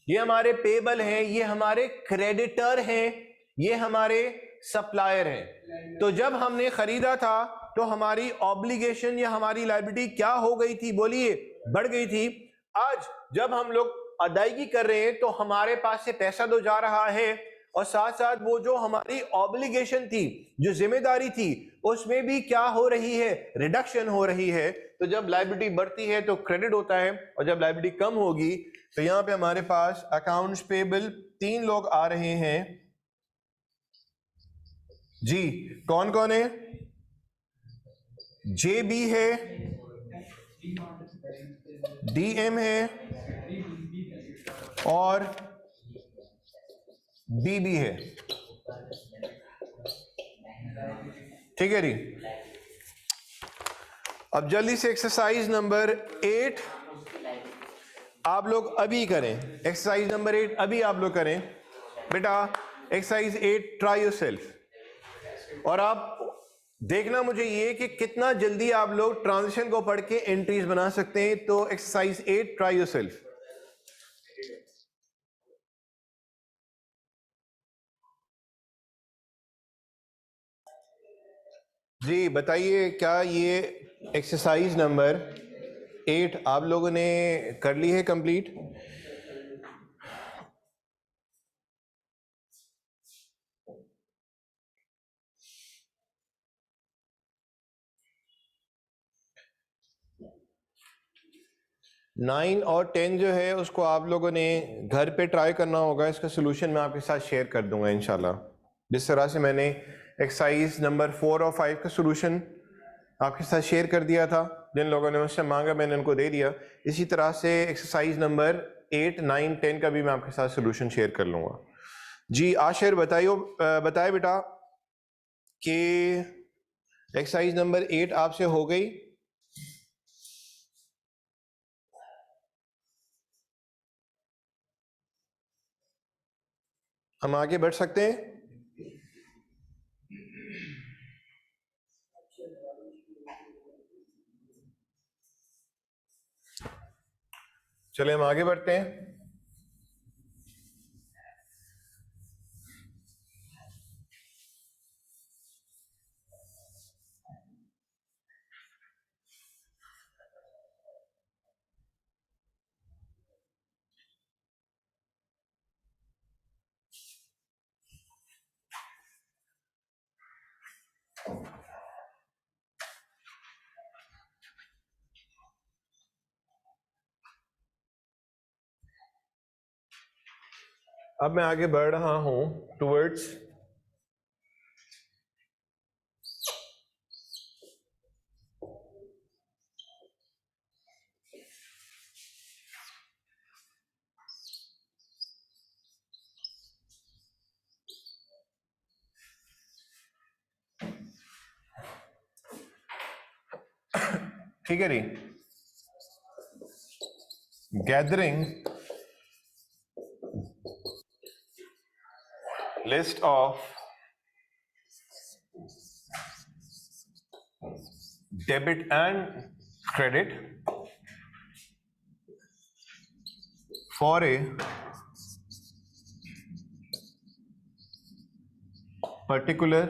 ये हमारे पेबल हैं, ये हमारे क्रेडिटर हैं, ये हमारे सप्लायर हैं। तो जब हमने खरीदा था तो हमारी ऑब्लिगेशन या हमारी लायबिलिटी क्या हो गई थी? बोलिए, बढ़ गई थी। आज जब हम लोग अदायगी कर रहे हैं तो हमारे पास से पैसा तो जा रहा है, और साथ साथ वो जो हमारी ऑब्लिगेशन थी, जो जिम्मेदारी थी, उसमें भी क्या हो रही है? रिडक्शन हो रही है। तो जब लायबिलिटी बढ़ती है तो क्रेडिट होता है, और जब लायबिलिटी कम होगी तो यहां पे हमारे पास अकाउंट्स पेबल तीन लोग आ रहे हैं जी। कौन कौन है? जेबी है, डीएम है, और बीबी है। ठीक है जी। अब जल्दी से एक्सरसाइज नंबर 8 आप लोग अभी करें। एक्सरसाइज नंबर 8 अभी आप लोग करें बेटा। Exercise 8 try yourself. और आप देखना मुझे ये कि कितना जल्दी आप लोग ट्रांजिशन को पढ़ के एंट्रीज बना सकते हैं। तो एक्सरसाइज 8 ट्राई योरसेल्फ। जी बताइए, क्या ये एक्सरसाइज नंबर 8 आप लोगों ने कर ली है कंप्लीट? नाइन और 10 जो है उसको आप लोगों ने घर पे ट्राई करना होगा। इसका सोल्यूशन मैं आपके साथ शेयर कर दूंगा इंशाल्लाह। जिस तरह से मैंने एक्सरसाइज नंबर 4 और 5 का सोल्यूशन आपके साथ शेयर कर दिया था, जिन लोगों ने मुझसे मांगा मैंने उनको दे दिया, इसी तरह से एक्सरसाइज नंबर 8, 9, 10 का भी मैं आपके साथ सोल्यूशन शेयर कर लूँगा। जी आशिर बताए बेटा कि एक्सरसाइज नंबर 8 आपसे हो गई? हम आगे बढ़ सकते हैं? चले हम आगे बढ़ते हैं। अब मैं आगे बढ़ रहा हूं टुवर्ड्स ठीक है जी, gathering list of debit and credit for a particular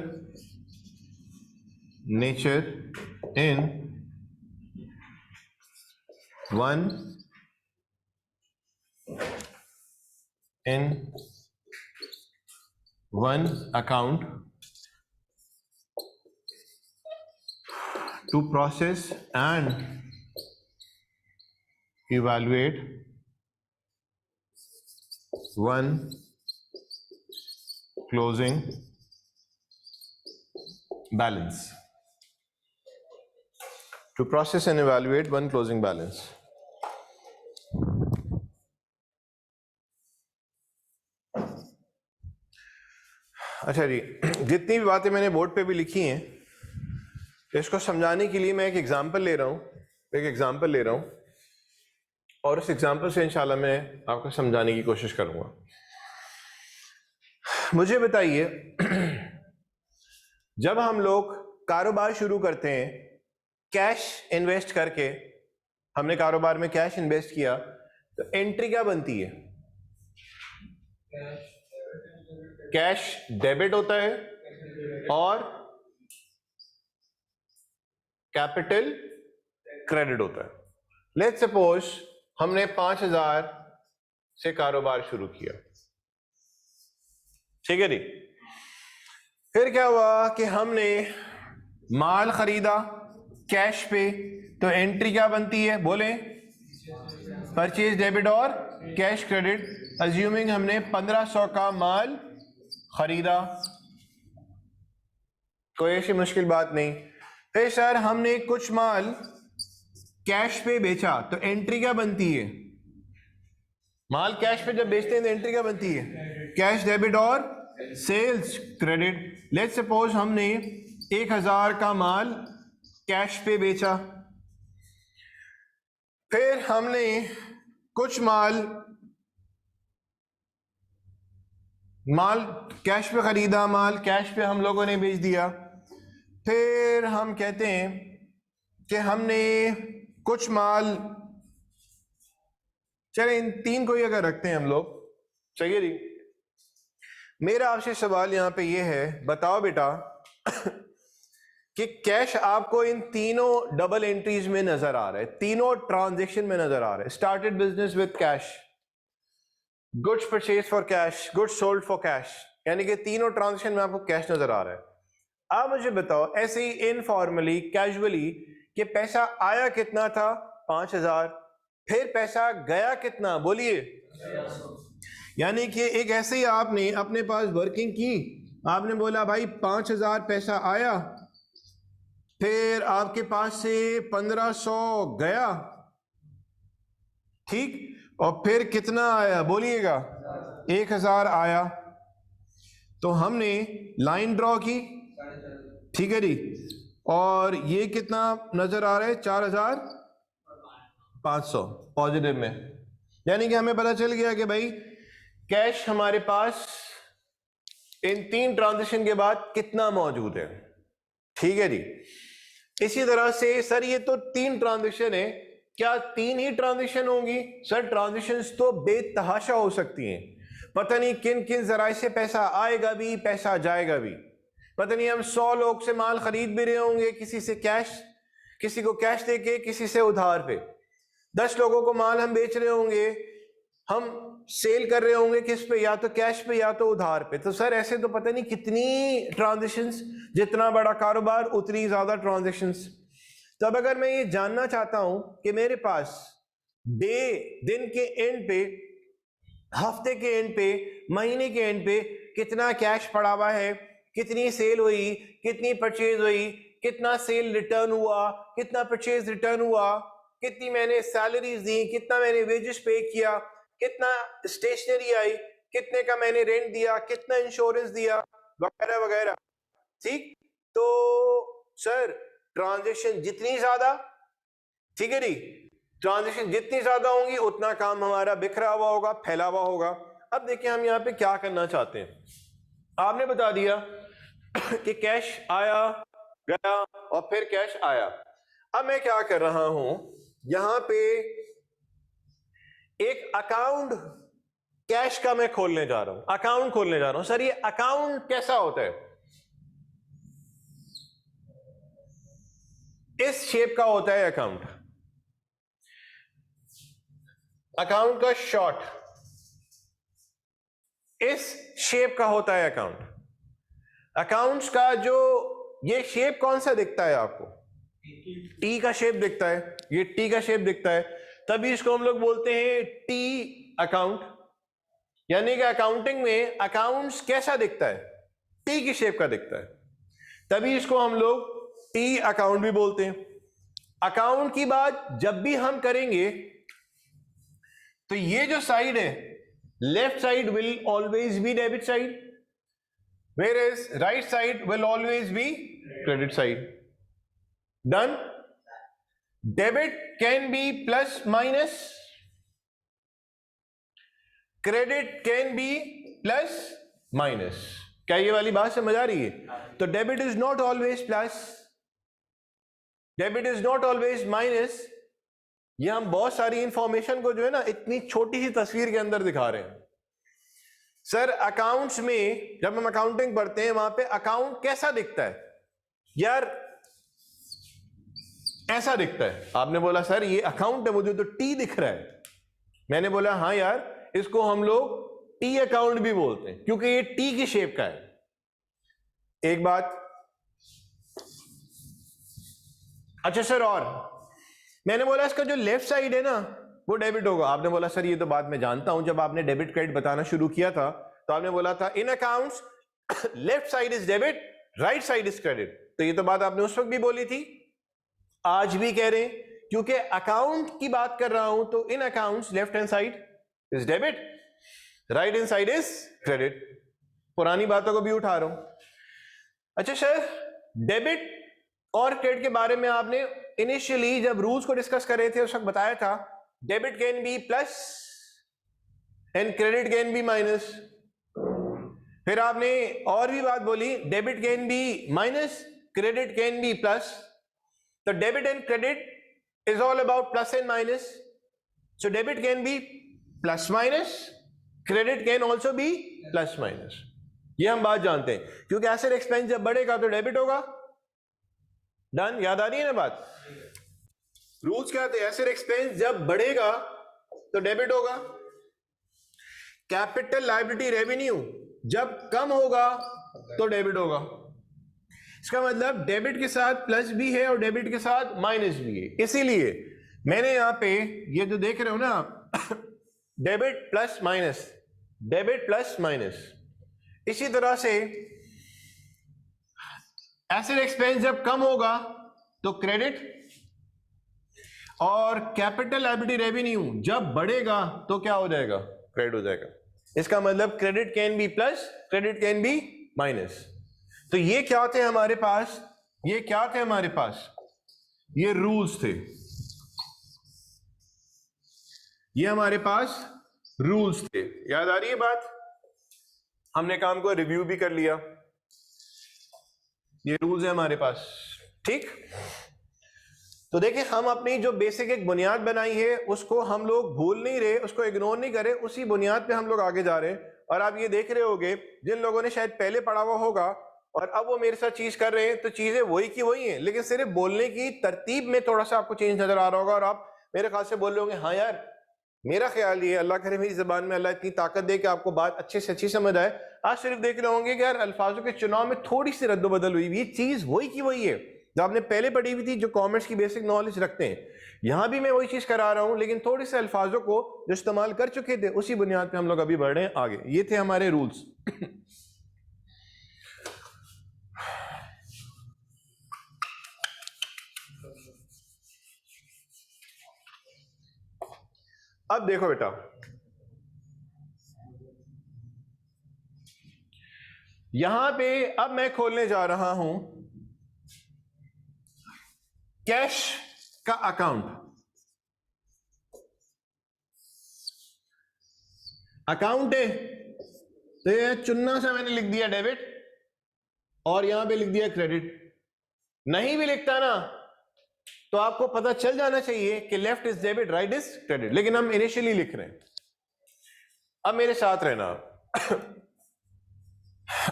nature in one account to process and evaluate one closing balance. To process and evaluate one closing balance. अच्छा जी, जितनी भी बातें मैंने बोर्ड पे भी लिखी हैं, इसको समझाने के लिए मैं एक एग्जांपल ले रहा हूं, और उस एग्जांपल से इंशाल्लाह मैं आपको समझाने की कोशिश करूंगा। मुझे बताइए, जब हम लोग कारोबार शुरू करते हैं कैश इन्वेस्ट करके, हमने कारोबार में कैश इन्वेस्ट किया, तो एंट्री क्या बनती है? कैश डेबिट होता है और कैपिटल क्रेडिट होता है। लेट्स सपोज हमने 5,000 से कारोबार शुरू किया, ठीक है जी। फिर क्या हुआ कि हमने माल खरीदा कैश पे, तो एंट्री क्या बनती है? बोले, परचेज डेबिट और कैश क्रेडिट। अज्यूमिंग हमने 1500 का माल खरीदा, कोई ऐसी मुश्किल बात नहीं। फिर सर हमने कुछ माल कैश पे बेचा, तो एंट्री क्या बनती है? माल कैश पे जब बेचते हैं तो एंट्री क्या बनती है? कैश डेबिट और सेल्स क्रेडिट। लेट्स सपोज हमने 1000 का माल कैश पे बेचा, फिर हमने कुछ माल कैश पे खरीदा, माल कैश पे हम लोगों ने बेच दिया। फिर हम कहते हैं कि हमने कुछ माल, चले इन तीन को ही अगर रखते हैं हम लोग, चाहिए जी। मेरा आपसे सवाल यहां पे ये है, बताओ बेटा कि कैश आपको इन तीनों डबल एंट्रीज में नजर आ रहा है, तीनों ट्रांजैक्शन में नजर आ रहा है। Started business with cash, goods purchase for cash, goods sold for cash, यानी कि तीनों ट्रांजैक्शन में आपको कैश नजर आ रहा है। आप मुझे बताओ ऐसे ही इनफॉर्मली, कैजुअली, कि पैसा आया कितना था? 5,000। फिर पैसा गया कितना? बोलिए। यानी कि एक ऐसे ही आपने अपने पास वर्किंग की, आपने बोला भाई 5,000 पैसा आया, फिर आपके पास से 1500 गया, ठीक, और फिर कितना आया? बोलिएगा। 1,000 आया। तो हमने लाइन ड्रॉ की, ठीक है जी, और ये कितना नजर आ रहा है? 4,500 पॉजिटिव में। यानी कि हमें पता चल गया कि भाई कैश हमारे पास इन तीन ट्रांजैक्शन के बाद कितना मौजूद है, ठीक है जी। इसी तरह से सर ये तो 3 ट्रांजैक्शन है, क्या 3 ही ट्रांजैक्शन होंगी? सर ट्रांजैक्शंस तो बेतहाशा हो सकती हैं, पता नहीं किन किन जराए से पैसा आएगा भी, पैसा जाएगा भी। पता नहीं हम 100 लोग से माल खरीद भी रहे होंगे, किसी से कैश, किसी को कैश देके, किसी से उधार पे। 10 लोगों को माल हम बेच रहे होंगे, हम सेल कर रहे होंगे किस पे? या तो कैश पे या तो उधार पे। तो सर ऐसे तो पता नहीं कितनी ट्रांजैक्शंस, जितना बड़ा कारोबार उतनी ज्यादा ट्रांजैक्शंस। तो अब अगर मैं ये जानना चाहता हूं कि मेरे पास दिन के एंड पे, हफ्ते के एंड पे, महीने के एंड पे कितना कैश पड़ा हुआ है, कितनी सेल हुई, कितनी परचेज हुई, कितना सेल रिटर्न हुआ, कितना परचेज रिटर्न हुआ, कितनी मैंने सैलरीज दी, कितना मैंने वेजेस पे किया, कितना स्टेशनरी आई, कितने का मैंने रेंट दिया, कितना इंश्योरेंस दिया, वगैरह वगैरह, ठीक। तो सर ट्रांजैक्शन जितनी ज्यादा ठीक है जी। ट्रांजेक्शन जितनी ज्यादा होंगी उतना काम हमारा बिखरा हुआ होगा, फैला हुआ होगा। अब देखिए हम यहां पे क्या करना चाहते हैं। आपने बता दिया कि कैश आया गया और फिर कैश आया। अब मैं क्या कर रहा हूं, यहां पे एक अकाउंट कैश का मैं खोलने जा रहा हूं, अकाउंट खोलने जा रहा हूं। सर ये अकाउंट कैसा होता है? इस शेप का होता है अकाउंट। अकाउंट का शॉर्ट इस शेप का होता है अकाउंट। अकाउंट्स का जो ये शेप कौन सा दिखता है आपको? टी का शेप दिखता है, ये टी का शेप दिखता है, तभी इसको हम लोग बोलते हैं टी अकाउंट। यानी कि अकाउंटिंग में अकाउंट्स कैसा दिखता है? टी की शेप का दिखता है, तभी इसको हम लोग टी अकाउंट भी बोलते हैं। अकाउंट की बात जब भी हम करेंगे तो ये जो साइड है, left side will always be debit side, whereas right side will always be credit side. Done? Debit can be plus minus, credit can be plus minus. क्या ये वाली बात समझ आ रही है? तो debit is not always plus, debit is not always minus. ये हम बहुत सारी इंफॉर्मेशन को जो है ना इतनी छोटी सी तस्वीर के अंदर दिखा रहे हैं। सर अकाउंट्स में जब हम अकाउंटिंग पढ़ते हैं वहां पे अकाउंट कैसा दिखता है? यार ऐसा दिखता है। आपने बोला सर ये अकाउंट है, मुझे तो टी दिख रहा है। मैंने बोला हाँ यार, इसको हम लोग टी अकाउंट भी बोलते हैं क्योंकि ये टी की शेप का है। एक बात। अच्छा सर, और मैंने बोला इसका जो लेफ्ट साइड है ना वो डेबिट होगा। आपने बोला सर ये तो बात मैं जानता हूं, जब आपने डेबिट क्रेडिट बताना शुरू किया था तो आपने बोला था in accounts left side is debit, right side is credit. तो ये तो बात आपने उस वक्त भी बोली थी, आज भी कह रहे हैं, क्योंकि अकाउंट की बात कर रहा हूं तो in accounts left hand side is debit, right hand side is credit. पुरानी बातों को भी उठा रहा हूं। अच्छा सर, डेबिट और क्रेडिट के बारे में आपने इनिशियली जब रूल्स को डिस्कस कर रहे थे उस वक्त बताया था debit can be plus and credit can be minus. फिर आपने और भी बात बोली, debit can be minus, credit can be plus. तो debit and credit is all about plus and minus. So debit can be plus minus, credit can also be plus minus. ये हम बात जानते हैं क्योंकि एसेट एक्सपेंस जब बढ़ेगा तो डेबिट होगा। डन? याद आ रही है ना बात? रूल्स क्या थे? एसेट एक्सपेंस जब बढ़ेगा तो डेबिट होगा, कैपिटल लायबिलिटी रेवेन्यू जब कम होगा तो डेबिट होगा। इसका मतलब डेबिट के साथ प्लस भी है और डेबिट के साथ माइनस भी है। इसीलिए मैंने यहां पे ये जो देख रहे हो ना आप debit plus minus, debit plus minus. इसी तरह से एसेट एक्सपेंस जब कम होगा तो क्रेडिट, और कैपिटल लायबिलिटी रेवेन्यू जब बढ़ेगा तो क्या हो जाएगा? क्रेडिट हो जाएगा। इसका मतलब credit can be plus, credit can be minus. तो ये क्या थे हमारे पास? ये क्या थे हमारे पास? ये रूल्स थे, ये हमारे पास रूल्स थे। याद आ रही है बात? हमने काम को रिव्यू भी कर लिया। ये रूल्स है हमारे पास, ठीक? तो देखिए हम अपनी जो बेसिक एक बुनियाद बनाई है उसको हम लोग भूल नहीं रहे, उसको इग्नोर नहीं करे, उसी बुनियाद पे हम लोग आगे जा रहे हैं। और आप ये देख रहे होगे जिन लोगों ने शायद पहले पढ़ा हुआ होगा और अब वो मेरे साथ चीज कर रहे हैं तो चीजें वही की वही हैं, लेकिन सिर्फ बोलने की तरतीब में थोड़ा सा आपको चेंज नजर आ रहा होगा। और आप मेरे ख्याल से बोल रहे होंगे हाँ यार, मेरा ख्याल ये, अल्लाह करे मेरी जबान में अल्लाह इतनी ताकत दे कि आपको बात अच्छे से अच्छी समझ आए। आज सिर्फ देख रहे होंगे कि यार अल्फाजों के चुनाव में थोड़ी सी रद्दोबदल हुई, ये चीज वही की वही है जो आपने पहले पढ़ी हुई थी, जो कॉमर्स की बेसिक नॉलेज रखते हैं। यहां भी मैं वही चीज करा रहा हूं, लेकिन थोड़े से अल्फाजों को जो इस्तेमाल कर चुके थे उसी बुनियाद पे हम लोग अभी बढ़ रहे हैं आगे। ये थे हमारे रूल्स। अब देखो बेटा, यहां पे अब मैं खोलने जा रहा हूं कैश का अकाउंट। अकाउंट है तो ये चुनना सा मैंने लिख दिया डेबिट और यहां पे लिख दिया क्रेडिट। नहीं भी लिखता ना तो आपको पता चल जाना चाहिए कि left is debit, right is credit, लेकिन हम इनिशियली लिख रहे हैं। अब मेरे साथ रहना,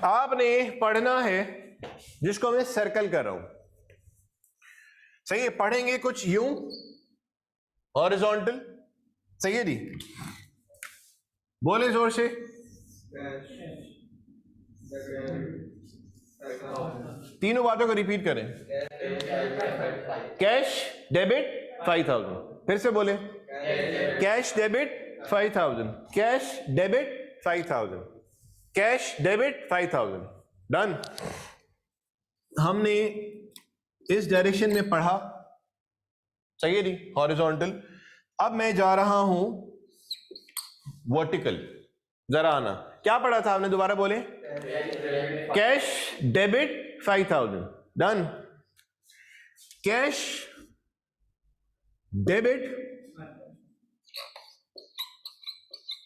आपने पढ़ना है जिसको मैं सर्कल कर रहा हूं, सही है? पढ़ेंगे कुछ यूं हॉरिजॉन्टल, सही है जी? बोले जोर से। तीनों बातों को रिपीट करें। कैश डेबिट 5000, फिर से बोले। Cash debit 5000, cash debit 5000, cash debit 5000। Done. हमने इस डायरेक्शन में पढ़ा, सही है जी, हॉरिजॉन्टल। अब मैं जा रहा हूं वर्टिकल, जरा आना। क्या पढ़ा था आपने, दोबारा बोले। Cash debit 5000, done. Cash debit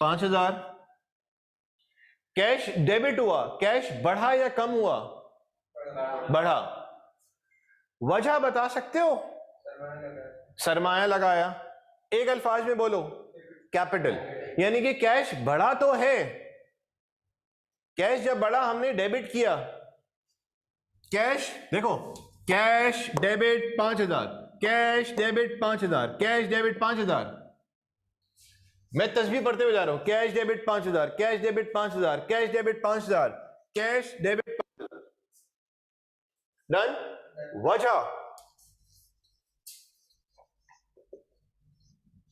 5000, cash debit हुआ, कैश बढ़ा या कम हुआ? बढ़ा। वजह बता सकते हो? सरमाया लगाया। एक अल्फाज में बोलो, कैपिटल। यानी कि कैश बढ़ा तो है, कैश जब बढ़ा हमने डेबिट किया। कैश देखो, cash debit 5000, cash debit 5000, cash debit 5000। मैं तस्बीह पढ़ते हुए जा रहा हूं। Cash debit 5000, cash debit 5000, cash debit 5000, cash debit. Done. वजह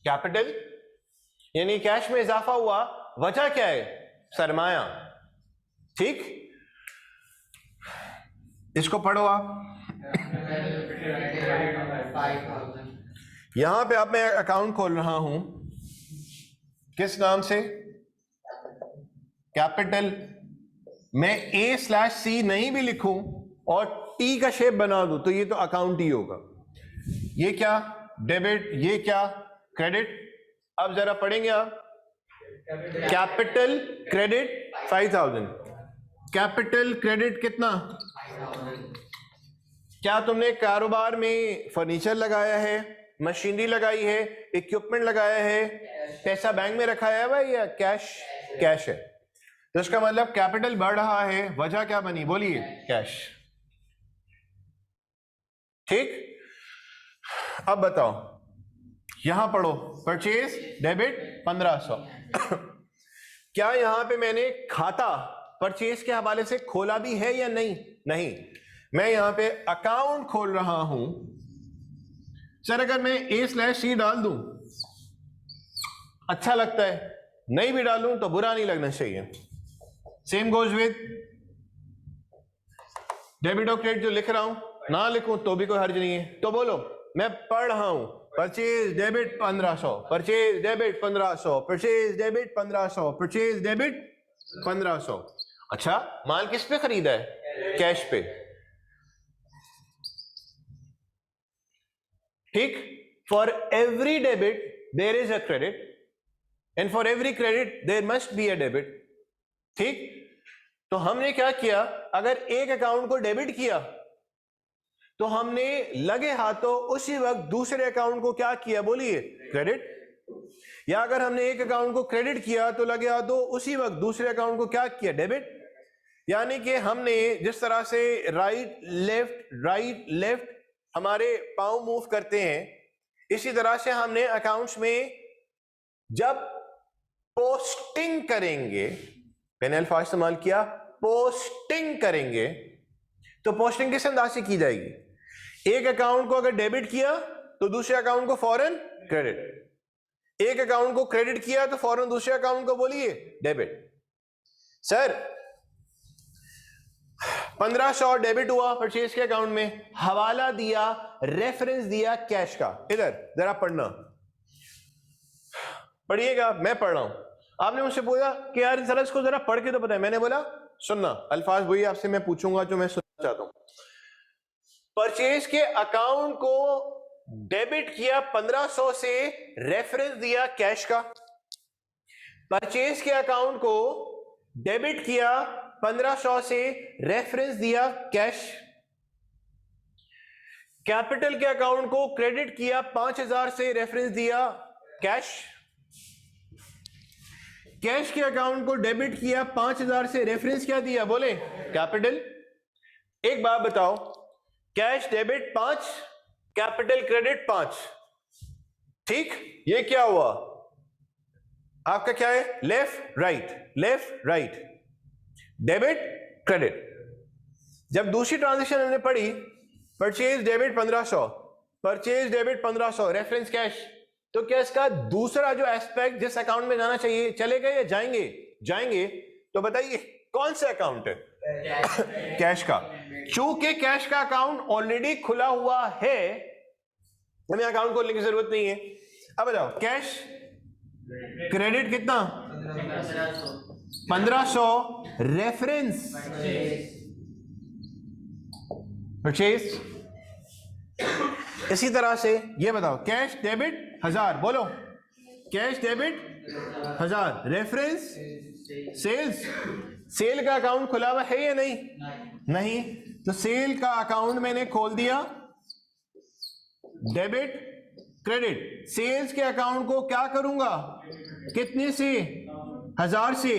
कैपिटल, यानी कैश में इजाफा हुआ। वजह क्या है? सरमाया। ठीक, इसको पढ़ो आप। यहां पे अब मैं अकाउंट खोल रहा हूं, किस नाम से? कैपिटल। मैं A/C नहीं भी लिखूं और टी का शेप बना दूं तो ये तो अकाउंट ही होगा। ये क्या? डेबिट। ये क्या? क्रेडिट। अब जरा पढ़ेंगे आप। कैपिटल क्रेडिट 5000, कैपिटल क्रेडिट कितना? क्या तुमने कारोबार में फर्नीचर लगाया है, मशीनरी लगाई है, इक्विपमेंट लगाया है, पैसा बैंक में रखा है भाई, या कैश? कैश है। तो इसका मतलब कैपिटल बढ़ रहा है, वजह क्या बनी? बोलिए। कैश। ठीक। अब बताओ, यहां पढ़ो। Purchase debit 1500। क्या यहां पे मैंने खाता परचेज के हवाले से खोला भी है या नहीं? नहीं। मैं यहां पे अकाउंट खोल रहा हूं। सर अगर मैं A/C डाल दूं अच्छा लगता है, नहीं भी डालूं तो बुरा नहीं लगना चाहिए। सेम गोज विद डेबिट और क्रेडिट। जो लिख रहा हूं ना लिखूं तो भी कोई हर्ज नहीं है। तो बोलो, मैं पढ़ रहा हूं purchase debit 1500, purchase debit 1500, purchase debit 1500, purchase debit 1500। अच्छा, माल किस पे खरीदा है? कैश पे। ठीक। For every debit there is a credit and for every credit there must be a debit. ठीक। तो हमने क्या किया, अगर एक अकाउंट को डेबिट किया तो हमने लगे हाथों उसी वक्त दूसरे अकाउंट को क्या किया? बोलिए। क्रेडिट। या अगर हमने एक अकाउंट को क्रेडिट किया तो लगे हाथों उसी वक्त दूसरे अकाउंट को क्या किया? डेबिट। यानी कि हमने जिस तरह से राइट लेफ्ट हमारे पांव मूव करते हैं, इसी तरह से हमने अकाउंट्स में जब पोस्टिंग करेंगे, मैंने अल्फाज इस्तेमाल किया, पोस्टिंग करेंगे, तो पोस्टिंग किस अंदाज से की जाएगी? एक अकाउंट को अगर डेबिट किया तो दूसरे अकाउंट को फौरन क्रेडिट, एक अकाउंट को क्रेडिट किया तो फौरन दूसरे अकाउंट को बोलिए डेबिट। सर 1500 डेबिट हुआ परचेज के अकाउंट में, हवाला दिया, रेफरेंस दिया कैश का। इधर जरा पढ़ना, पढ़िएगा, मैं पढ़ रहा हूं। आपने मुझसे पूछा कि यार सर इसको जरा पढ़ के तो बताए। मैंने बोला सुनना, अल्फाज वही आपसे मैं पूछूंगा जो मैं सुनना चाहता हूं। परचेज के अकाउंट को डेबिट किया 1500 से, रेफरेंस दिया कैश का। परचेज के अकाउंट को डेबिट किया 1500 से, रेफरेंस दिया कैश। कैपिटल के अकाउंट को क्रेडिट किया 5000 से, रेफरेंस दिया कैश। कैश के अकाउंट को डेबिट किया 5000 से, रेफरेंस क्या दिया बोले? कैपिटल। एक बात बताओ, कैश डेबिट 5, कैपिटल क्रेडिट 5, ठीक? ये क्या हुआ आपका? क्या है? Left right, left right, debit credit. जब दूसरी ट्रांजेक्शन हमने पढ़ी, purchase debit 1500, purchase debit 1500, reference cash, तो क्या इसका दूसरा जो एस्पेक्ट जिस अकाउंट में जाना चाहिए चलेगा या जाएंगे? जाएंगे। तो बताइए कौन सा अकाउंट है? कैश का। चूंकि कैश का अकाउंट ऑलरेडी खुला हुआ है, हमें अकाउंट खोलने की जरूरत नहीं है। अब बताओ, कैश क्रेडिट कितना? 1500, रेफरेंस परचेज। इसी तरह से ये बताओ, कैश डेबिट 1000, बोलो cash debit 1000, reference sales. Sale का अकाउंट खुला हुआ है या नहीं? नहीं। तो सेल का अकाउंट मैंने खोल दिया, डेबिट क्रेडिट। सेल्स के अकाउंट को क्या करूंगा? कितने से? 1000 से,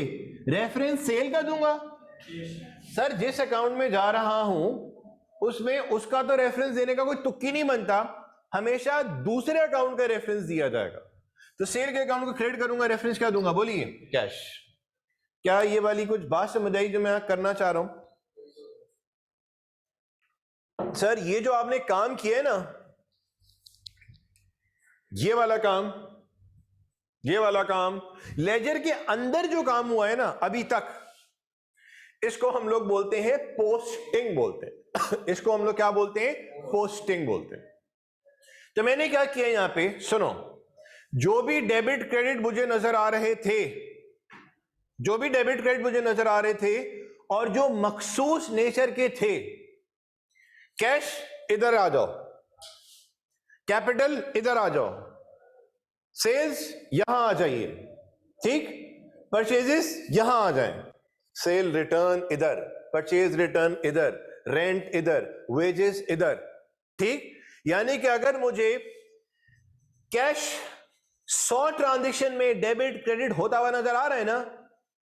रेफरेंस सेल का दूंगा। सर जिस अकाउंट में जा रहा हूं उसमें उसका तो रेफरेंस देने का कोई तुक्की नहीं बनता, हमेशा दूसरे अकाउंट का रेफरेंस दिया जाएगा। तो सेल के अकाउंट को क्रेडिट करूंगा, रेफरेंस क्या दूंगा? बोलिए कैश। क्या ये वाली कुछ बात समझ आई जो मैं करना चाह रहा हूं? सर ये जो आपने काम किया है ना, ये वाला काम, लेजर के अंदर जो काम हुआ है ना अभी तक, इसको हम लोग बोलते हैं पोस्टिंग बोलते हैं। इसको हम लोग क्या बोलते हैं? पोस्टिंग बोलते हैं। तो मैंने क्या किया यहां पे, सुनो, जो भी डेबिट क्रेडिट मुझे नजर आ रहे थे, और जो मखसूस नेचर के थे, कैश इधर आ जाओ, कैपिटल इधर आ जाओ, सेल्स यहां आ जाइए, ठीक? परचेजेस यहां आ जाएं, सेल रिटर्न इधर, परचेज रिटर्न इधर, रेंट इधर, वेजेस इधर, ठीक? यानी कि अगर मुझे कैश 100 ट्रांजैक्शन में डेबिट क्रेडिट होता हुआ नजर आ रहा है ना,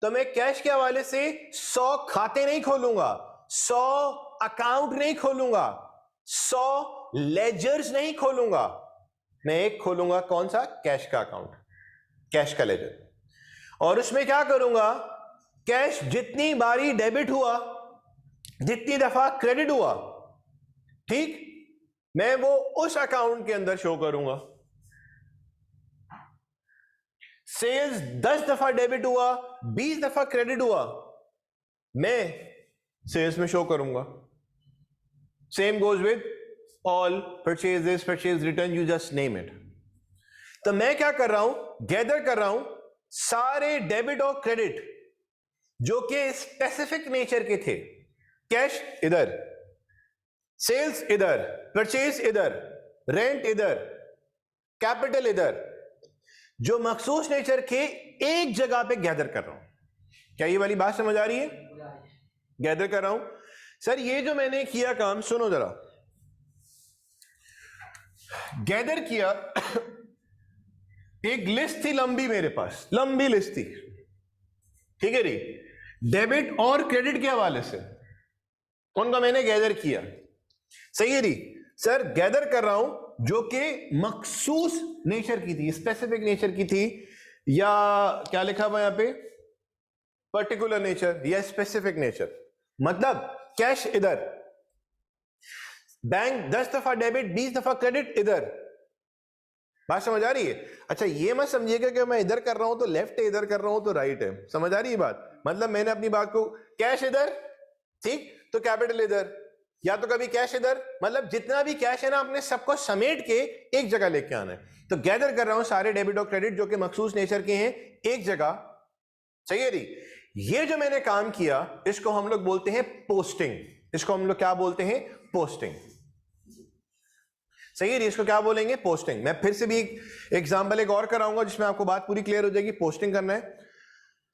तो मैं कैश के हवाले से 100 खाते नहीं खोलूंगा, 100 अकाउंट नहीं खोलूंगा, 100 लेजर्स नहीं खोलूंगा। मैं एक खोलूंगा, कौन सा? कैश का अकाउंट, कैश का लेजर। और उसमें क्या करूंगा? कैश जितनी बारी डेबिट हुआ, जितनी दफा क्रेडिट हुआ, ठीक, मैं वो उस अकाउंट के अंदर शो करूंगा। सेल्स 10 दफा डेबिट हुआ, 20 दफा क्रेडिट हुआ, मैं सेल्स में शो करूंगा। Same goes with all purchases, purchase return, you just name it. तो मैं क्या कर रहा हूं? गैदर कर रहा हूं सारे डेबिट और क्रेडिट जो कि स्पेसिफिक नेचर के थे। कैश इधर, सेल्स इधर, परचेज इधर, रेंट इधर, कैपिटल इधर, जो मखसूस नेचर के एक जगह पे गैदर कर रहा हूं। क्या ये वाली बात समझ आ रही है? गैदर कर रहा हूं। सर ये जो मैंने किया काम, सुनो जरा, गैदर किया, एक लिस्ट थी लंबी, मेरे पास लंबी लिस्ट थी, ठीक है जी, डेबिट और क्रेडिट के हवाले से उनका मैंने गैदर किया, सही है जी। सर गैदर कर रहा हूं जो कि मखसूस नेचर की थी, स्पेसिफिक नेचर की थी, या क्या लिखा हुआ यहां पे? पर्टिकुलर नेचर या स्पेसिफिक नेचर। मतलब कैश इधर, बैंक 10 दफा डेबिट, 20 दफा क्रेडिट इधर। बात समझ आ रही है? अच्छा ये मत समझिएगा कि मैं इधर कर रहा हूं तो लेफ्ट है, इधर कर रहा हूं तो राइट है। समझ आ रही है बात? मतलब मैंने अपनी बात को, कैश इधर, ठीक, तो कैपिटल इधर, या तो कभी कैश इधर, मतलब जितना भी कैश है ना, अपने सबको समेट के एक जगह लेके आना है। तो गैदर कर रहा हूं सारे डेबिट और क्रेडिट जो कि मखसूस नेचर के हैं एक जगह, सही है जी। ये जो मैंने काम किया इसको हम लोग बोलते हैं पोस्टिंग। इसको हम लोग क्या बोलते हैं? पोस्टिंग, सही है जी। इसको क्या बोलेंगे? पोस्टिंग। मैं फिर से भी एक एग्जांपल एक और कराऊंगा जिसमें आपको बात पूरी क्लियर हो जाएगी। पोस्टिंग करना है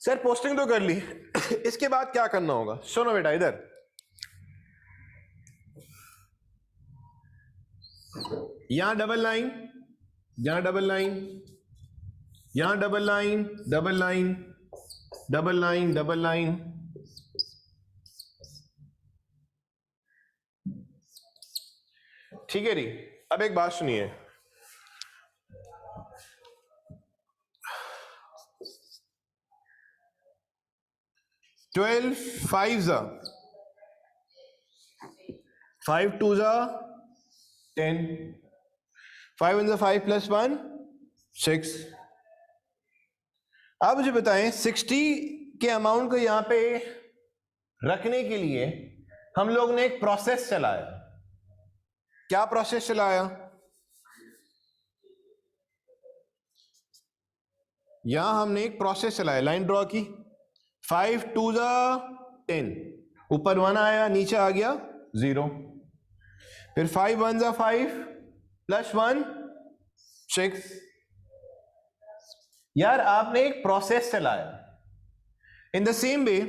सर पोस्टिंग तो कर ली, इसके बाद क्या करना होगा? सुनो बेटा इधर, यहां डबल लाइन, यहां डबल लाइन, यहां double line, double line, double line, double line, ठीक है जी। अब एक बात सुनिए, ट्वेल्व फाइव जा, 5 2 जा 10, 5 1 जा 5 प्लस 1 6। आप मुझे बताएं 60 के अमाउंट को यहां पे रखने के लिए हम लोग ने एक प्रोसेस चलाया। क्या प्रोसेस चलाया? यहां हमने एक प्रोसेस चलाया, लाइन ड्रॉ की, 5 2 जा 10, ऊपर 1 आया, नीचे आ गया 0, फिर 5 1 जा 5 प्लस 1 6। यार आपने एक प्रोसेस चलाया। In the same way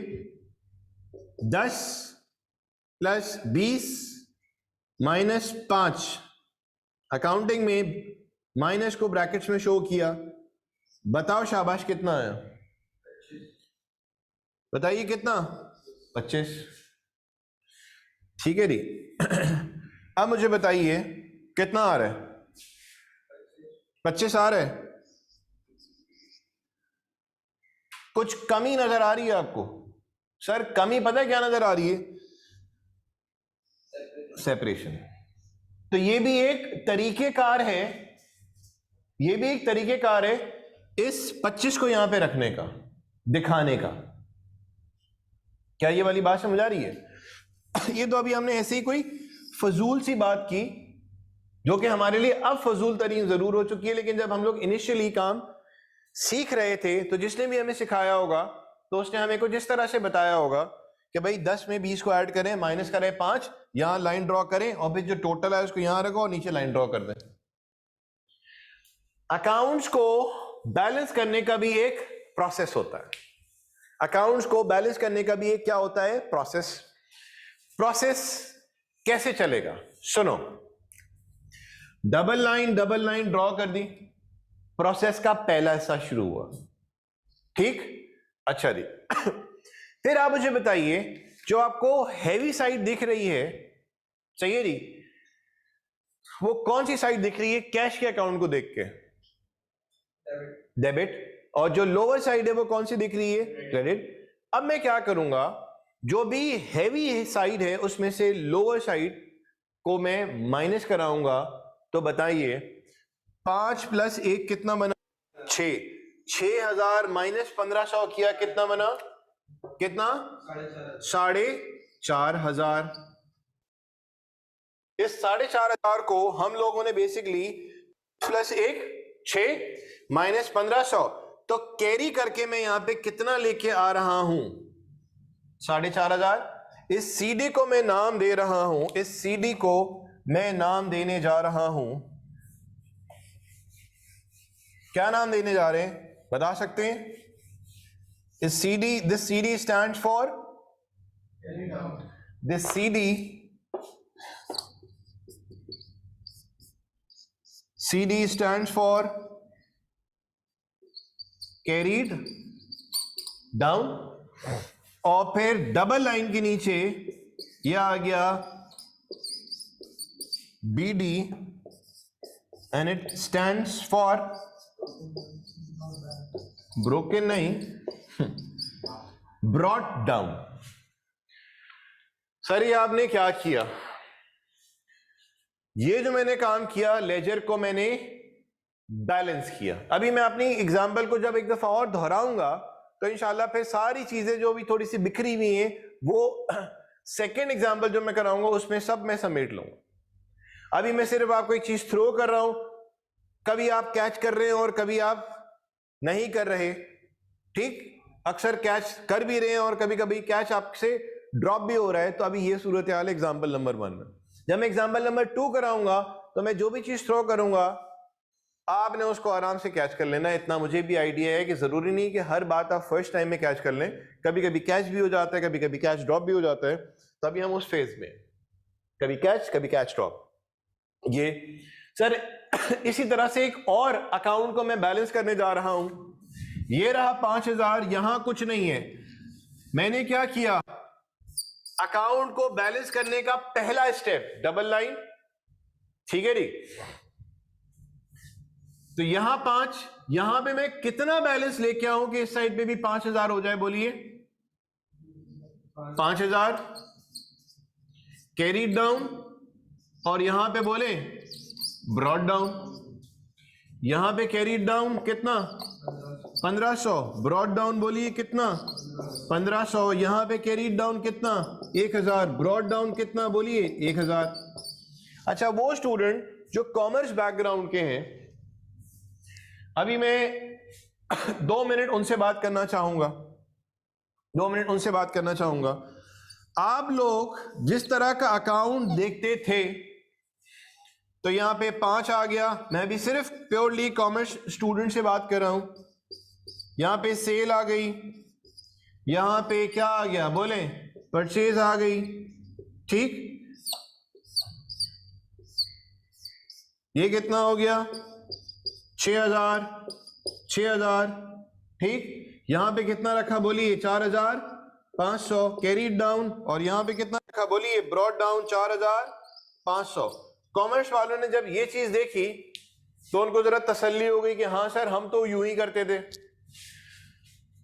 10 plus 20 minus 5, accounting में माइनस को ब्रैकेट्स में शो किया। बताओ शाबाश कितना आया? बताइए कितना? 25। ठीक है जी। अब मुझे बताइए कितना आ रहा है? 25 आ रहा है। कुछ कमी नजर आ रही है आपको? सर कमी पता है क्या नजर आ रही है? सेपरेशन। तो ये भी एक तरीकेकार है, ये भी एक तरीकेकार है इस 25 को यहां पे रखने का, दिखाने का। क्या ये वाली बात समझ आ रही है? ये तो अभी हमने ऐसे ही कोई फजूल सी बात की जो कि हमारे लिए अब फजूल तरीन जरूर हो चुकी है, लेकिन जब हम लोग इनिशियली काम सीख रहे थे तो जिसने भी हमें सिखाया होगा तो उसने हमें को जिस तरह से बताया होगा कि भाई 10 में 20 को ऐड करें, माइनस करें 5, यहां लाइन ड्रॉ करें और फिर जो टोटल है उसको यहां रखो और नीचे लाइन ड्रॉ कर दें। अकाउंट्स को बैलेंस करने का भी एक प्रोसेस होता है। अकाउंट्स को बैलेंस करने का भी एक क्या होता है? प्रोसेस। प्रोसेस कैसे चलेगा? सुनो, डबल लाइन ड्रॉ कर दी, प्रोसेस का पहला हिस्सा शुरू हुआ। ठीक, अच्छा जी। फिर आप मुझे बताइए जो आपको हैवी साइड दिख रही है, चाहिए जी, वो कौन सी साइड दिख रही है कैश के अकाउंट को देख के? डेबिट। और जो लोअर साइड है वो कौन सी दिख रही है? क्रेडिट। अब मैं क्या करूंगा, जो भी हैवी साइड है उसमें से लोअर साइड को मैं माइनस कराऊंगा। तो बताइए 5 प्लस 1 कितना बना? 6। 6000 माइनस 1500 किया कितना बना? कितना? 4500। इस 4500 को हम लोगों ने बेसिकली प्लस 1 6 माइनस 1500, तो कैरी करके मैं यहां पे कितना लेके आ रहा हूं? 4500। इस सीडी को मैं नाम दे रहा हूं, इस सीडी को मैं नाम देने जा रहा हूं। क्या नाम देने जा रहे हैं बता सकते हैं? इस CD, this CD stands for, this CD stands for carried down. और फिर डबल लाइन के नीचे यह आ गया BD and it stands for broken नहीं, brought down। सर ये आपने क्या किया? ये जो मैंने काम किया, लेजर को मैंने बैलेंस किया। अभी मैं अपनी एग्जाम्पल को जब एक दफा और दोहराऊंगा तो इंशाल्लाह फिर सारी चीजें जो भी थोड़ी सी बिखरी हुई हैं वो सेकेंड एग्जाम्पल जो मैं कराऊंगा उसमें सब मैं समेट लूंगा। अभी मैं सिर्फ आपको एक चीज थ्रो कर रहा हूं, कभी आप कैच कर रहे हैं और कभी आप नहीं कर रहे। ठीक, अक्सर कैच कर भी रहे हैं और कभी कभी कैच आपसे ड्रॉप भी हो रहा है। तो अभी ये सूरत हाल है एग्जाम्पल नंबर 1 में। जब मैं एग्जाम्पल नंबर 2 कराऊंगा तो मैं जो भी चीज थ्रो करूंगा आपने उसको आराम से कैच कर लेना। इतना मुझे भी आइडिया है कि जरूरी नहीं कि हर बात आप फर्स्ट टाइम में कैच कर लें, कभी कभी कैच भी हो जाता है, कभी कभी कैच ड्रॉप भी हो जाता है, तभी हम उस फेज में कभी कैच ड्रॉप। ये सर इसी तरह से एक और अकाउंट को मैं बैलेंस करने जा रहा हूं। ये रहा 5000, यहां कुछ नहीं है। मैंने क्या किया, अकाउंट को बैलेंस करने का पहला स्टेप डबल लाइन, ठीक है जी। तो यहां 5, यहां पे मैं कितना बैलेंस लेके आऊं कि इस साइड पे भी 5000 हो जाए, बोलिए। 5000 कैरी डाउन, और यहां पे बोले ब्रॉड डाउन। यहां पे कैरी डाउन कितना, 1500, ब्रॉड डाउन बोलिए कितना, 1500। यहां पे कैरी डाउन कितना, 1000, ब्रॉड डाउन कितना, बोलिए 1000। अच्छा, वो स्टूडेंट जो कॉमर्स बैकग्राउंड के हैं, अभी मैं 2 मिनट उनसे बात करना चाहूंगा, 2 मिनट उनसे बात करना चाहूंगा। आप लोग जिस तरह का अकाउंट देखते थे, तो यहां पे 5 आ गया, मैं भी सिर्फ प्योरली कॉमर्स स्टूडेंट से बात कर रहा हूं। यहां पे सेल आ गई, यहां पे क्या आ गया, बोले परचेज आ गई, ठीक। ये कितना हो गया, 6000, 6000, ठीक। यहां पे कितना रखा, बोलिए 4500 कैरी डाउन, और यहां पे कितना रखा, बोलिए ब्रॉड डाउन 4500। कॉमर्स वालों ने जब ये चीज देखी तो उनको जरा तसल्ली हो गई कि हाँ सर, हम तो यूं ही करते थे,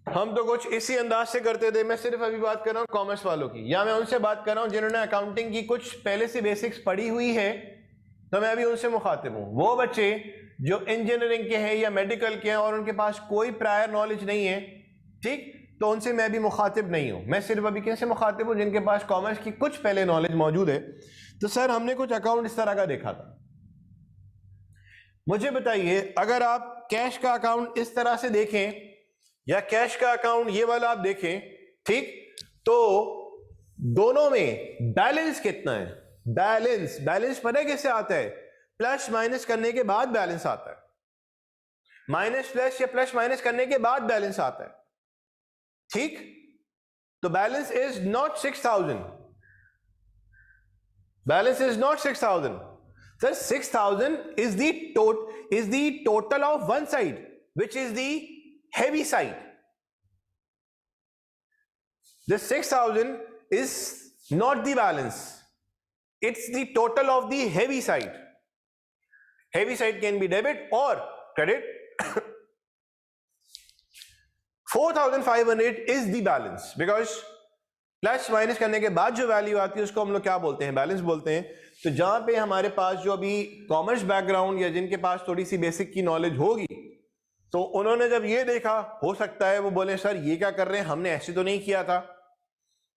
हम तो कुछ इसी अंदाज से करते थे। मैं सिर्फ अभी बात कर रहा हूं कॉमर्स वालों की, या मैं उनसे बात कर रहा हूं जिन्होंने अकाउंटिंग की कुछ पहले से बेसिक्स पढ़ी हुई है, तो मैं अभी उनसे मुखातिब हूं। वो बच्चे जो इंजीनियरिंग के हैं या मेडिकल के हैं और उनके पास कोई प्रायर नॉलेज नहीं है, ठीक, तो उनसे मैं भी मुखातिब नहीं हूं। मैं सिर्फ अभी किनसे मुखातिब हूं, जिनके पास कॉमर्स की कुछ पहले नॉलेज मौजूद है। तो सर, हमने कुछ अकाउंट इस तरह का देखा था। मुझे बताइए, अगर आप कैश का अकाउंट इस तरह से देखें या कैश का अकाउंट ये वाला आप देखें, ठीक, तो दोनों में बैलेंस कितना है। बैलेंस पता है कैसे आता है, प्लस माइनस करने के बाद बैलेंस आता है। माइनस प्लस या प्लस माइनस करने के बाद बैलेंस आता है, ठीक। तो balance is not 6000, balance is not 6000 sir. 6000 is the total of one side, which is the heavy side. The 6000 is not the balance, it's the total of the heavy side. Heavy side can be debit or credit. 4500 is the balance, because plus minus करने के बाद जो value आती है उसको हम लोग क्या बोलते हैं, बैलेंस बोलते हैं। तो जहां पे हमारे पास जो अभी कॉमर्स बैकग्राउंड या जिनके पास थोड़ी सी बेसिक की नॉलेज होगी, तो उन्होंने जब ये देखा, हो सकता है वो बोले सर ये क्या कर रहे हैं, हमने ऐसे तो नहीं किया था।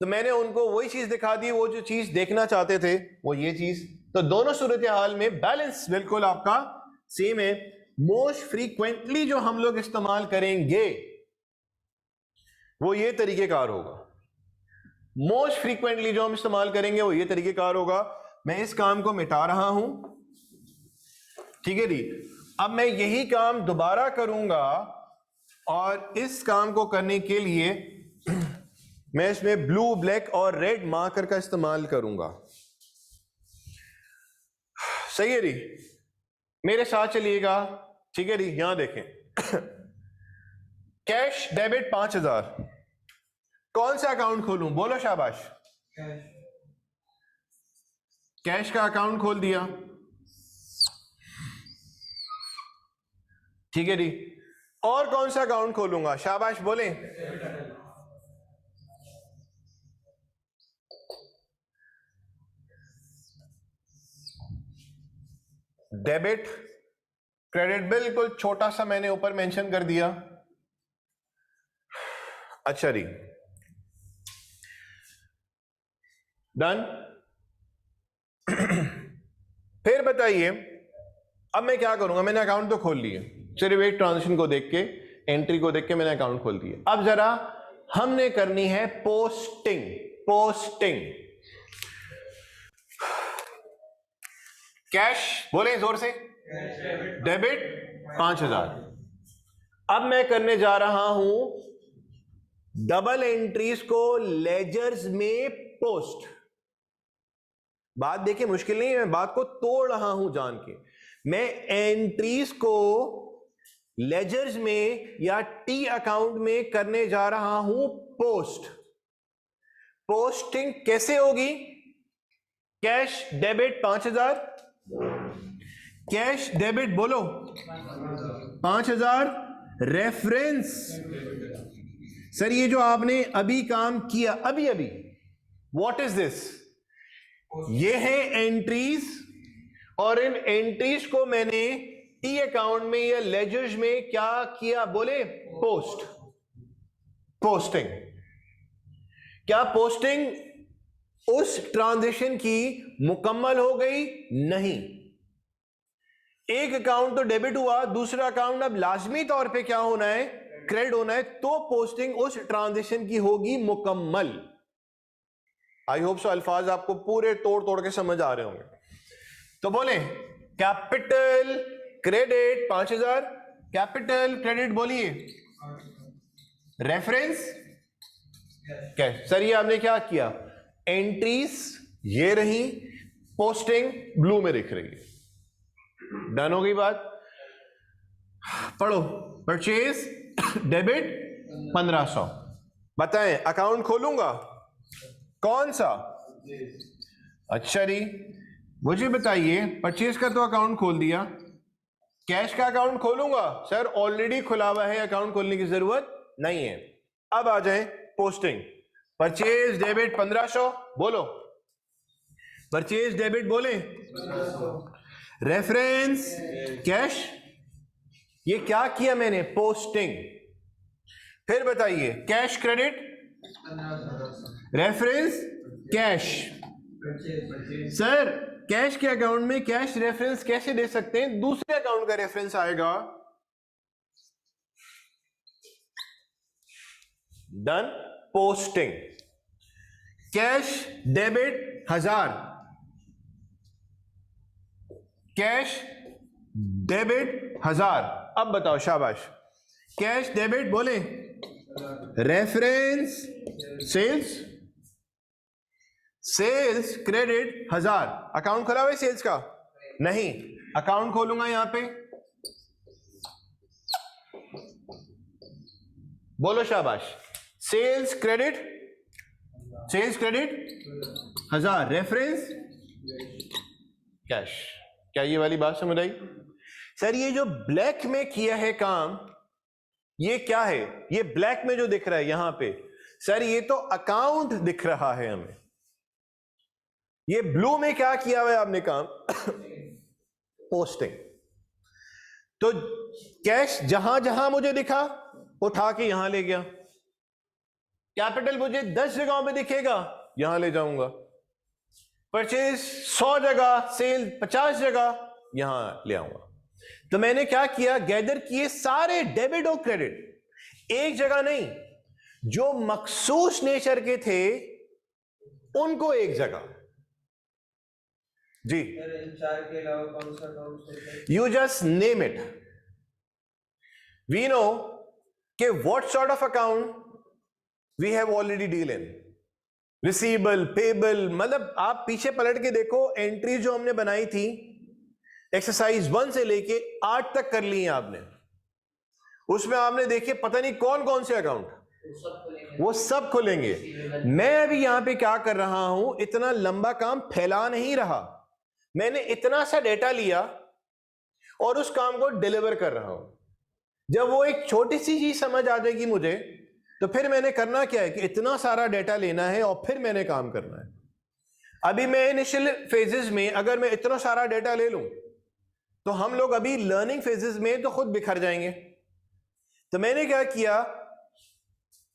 तो मैंने उनको वही चीज दिखा दी, वो जो चीज देखना चाहते थे वो ये चीज। तो दोनों सूरत हाल में बैलेंस बिल्कुल आपका सेम है। मोस्ट फ्रीक्वेंटली जो हम लोग इस्तेमाल करेंगे वो ये तरीकेकार होगा, मोस्ट फ्रीक्वेंटली जो हम इस्तेमाल करेंगे वो ये तरीकेकार होगा। मैं इस काम को मिटा रहा हूं, ठीक है जी। अब मैं यही काम दोबारा करूंगा, और इस काम को करने के लिए मैं इसमें ब्लू, ब्लैक और रेड मार्कर का इस्तेमाल करूंगा। सही है जी, मेरे साथ चलिएगा, ठीक है जी। यहां देखें, कैश डेबिट 5000, कौन सा अकाउंट खोलूं, बोलो शाबाश। कैश का अकाउंट खोल दिया, ठीक है जी। और कौन सा अकाउंट खोलूंगा, शाबाश बोलें। डेबिट, क्रेडिट, बिल्कुल छोटा सा मैंने ऊपर मेंशन कर दिया। अच्छा जी, डन। फिर बताइए, अब मैं क्या करूंगा। मैंने अकाउंट तो खोल लिए, सिर्फ एक ट्रांजेक्शन को देख के, एंट्री को देख के मैंने अकाउंट खोल दिया। अब जरा हमने करनी है पोस्टिंग। कैश बोले जोर से, डेबिट 5000। अब मैं करने जा रहा हूं डबल एंट्रीज को लेजर्स में पोस्ट। बात देखिए मुश्किल नहीं है, मैं बात को तोड़ रहा हूं जान के। मैं एंट्रीज को लेजर्स में या टी अकाउंट में करने जा रहा हूं पोस्ट। पोस्टिंग कैसे होगी? कैश डेबिट 5000, कैश डेबिट बोलो 5000, रेफरेंस। सर ये जो आपने अभी काम किया अभी अभी, व्हाट इज दिस? ये है एंट्रीज, और इन एंट्रीज को मैंने टी अकाउंट में या लेजर्स में क्या किया? बोले पोस्ट। पोस्टिंग। क्या पोस्टिंग उस ट्रांजैक्शन की मुकम्मल हो गई? नहीं। एक अकाउंट तो डेबिट हुआ, दूसरा अकाउंट अब लाजमी तौर पे क्या होना है? क्रेडिट होना है, तो पोस्टिंग उस ट्रांजैक्शन की होगी मुकम्मल। आई होप सो अल्फाज आपको पूरे तोड़ तोड़ के समझ आ रहे होंगे। तो बोले कैपिटल क्रेडिट 5000, कैपिटल क्रेडिट बोलिए रेफरेंस कैश। सर ये आपने क्या किया? एंट्रीज ये रही, पोस्टिंग ब्लू में दिख रही है। डन हो गई बात? पढ़ो। Purchase debit 1500। बताएं अकाउंट खोलूंगा कौन सा? अच्छा जी, मुझे बताइए परचेज का तो अकाउंट खोल दिया, कैश का अकाउंट खोलूंगा? सर ऑलरेडी खुला हुआ है, अकाउंट खोलने की जरूरत नहीं है। अब आ जाए पोस्टिंग। परचेज डेबिट 1500 बोलो, परचेज डेबिट बोले, रेफरेंस कैश। ये क्या किया मैंने? पोस्टिंग। फिर बताइए cash credit, reference cash. Sir cash के अकाउंट में कैश रेफरेंस कैसे दे सकते हैं? दूसरे अकाउंट का रेफरेंस आएगा। Done. Posting. Cash debit 1000, cash debit 1000। अब बताओ शाबाश। कैश डेबिट बोले, reference sales, sales credit 1000। Account खोला हुआ है सेल्स का? नहीं। अकाउंट खोलूंगा यहां पे, बोलो शाबाश। Sales credit, sales credit 1000, reference cash. क्या ये वाली बात समझ आई? सर ये जो ब्लैक में किया है काम, ये क्या है? ये ब्लैक में जो दिख रहा है यहां पे, सर ये तो अकाउंट दिख रहा है हमें। ये ब्लू में क्या किया हुआ है आपने काम? पोस्टिंग। तो कैश जहां जहां मुझे दिखा उठा के यहां ले गया। कैपिटल मुझे 10 जगहों पे दिखेगा, यहां ले जाऊंगा। परचेज 100 जगह, सेल 50 जगह, यहां ले आऊंगा। तो मैंने क्या किया? गैदर किए सारे डेबिट और क्रेडिट एक जगह नहीं, जो मखसूस नेचर के थे उनको एक जगह। जी चार के अलावा कौन सा account? You just name it. We know कि what sort of account we have already deal in, receivable, payable. मतलब आप पीछे पलट के देखो, एंट्री जो हमने बनाई थी एक्सरसाइज 1 से लेके 8 तक कर ली है आपने। उसमें आपने देखिए पता नहीं कौन कौन से अकाउंट, वो सब खुलेंगे। मैं अभी यहां पे क्या कर रहा हूं? इतना लंबा काम फैला नहीं रहा, मैंने इतना सा डेटा लिया और उस काम को डिलीवर कर रहा हूं। जब वो एक छोटी सी चीज समझ आ जाएगी मुझे, तो फिर मैंने करना क्या है कि इतना सारा डेटा लेना है और फिर मैंने काम करना है। अभी मैं इनिशियल फेजेस में अगर मैं इतना सारा डेटा ले लूं, तो हम लोग अभी लर्निंग फेजेस में तो खुद बिखर जाएंगे। तो मैंने क्या किया,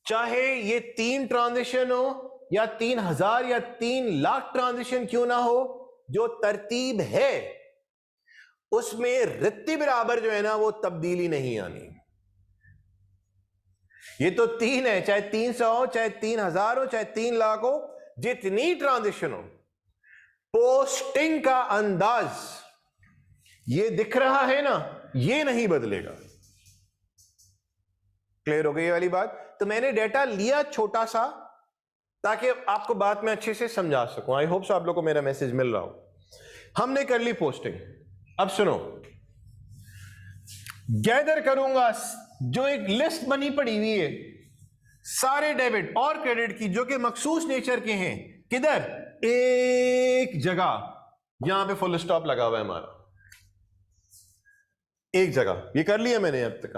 चाहे ये 3 ट्रांजेक्शन हो या 3000 या 3 लाख ट्रांजेक्शन क्यों ना हो, जो तरतीब है उसमें रत्ती बराबर जो है ना वो तब्दीली नहीं आनी। ये तो 3 है, चाहे 300 हो, चाहे 3000 हो, चाहे 3 लाख हो, जितनी ट्रांजेक्शन हो, पोस्टिंग का अंदाज ये दिख रहा है ना, ये नहीं बदलेगा। क्लियर हो गई ये वाली बात? तो मैंने डेटा लिया छोटा सा ताकि आपको बात में अच्छे से समझा सकूं। आई होप सो आप लोग को मेरा मैसेज मिल रहा हो। हमने कर ली पोस्टिंग। अब सुनो, गैदर करूंगा जो एक लिस्ट बनी पड़ी हुई है सारे डेबिट और क्रेडिट की जो कि मखसूस नेचर के हैं। किधर? एक जगह, यहां पे फुल स्टॉप लगा हुआ है हमारा, एक जगह। ये कर लिया मैंने अब तक।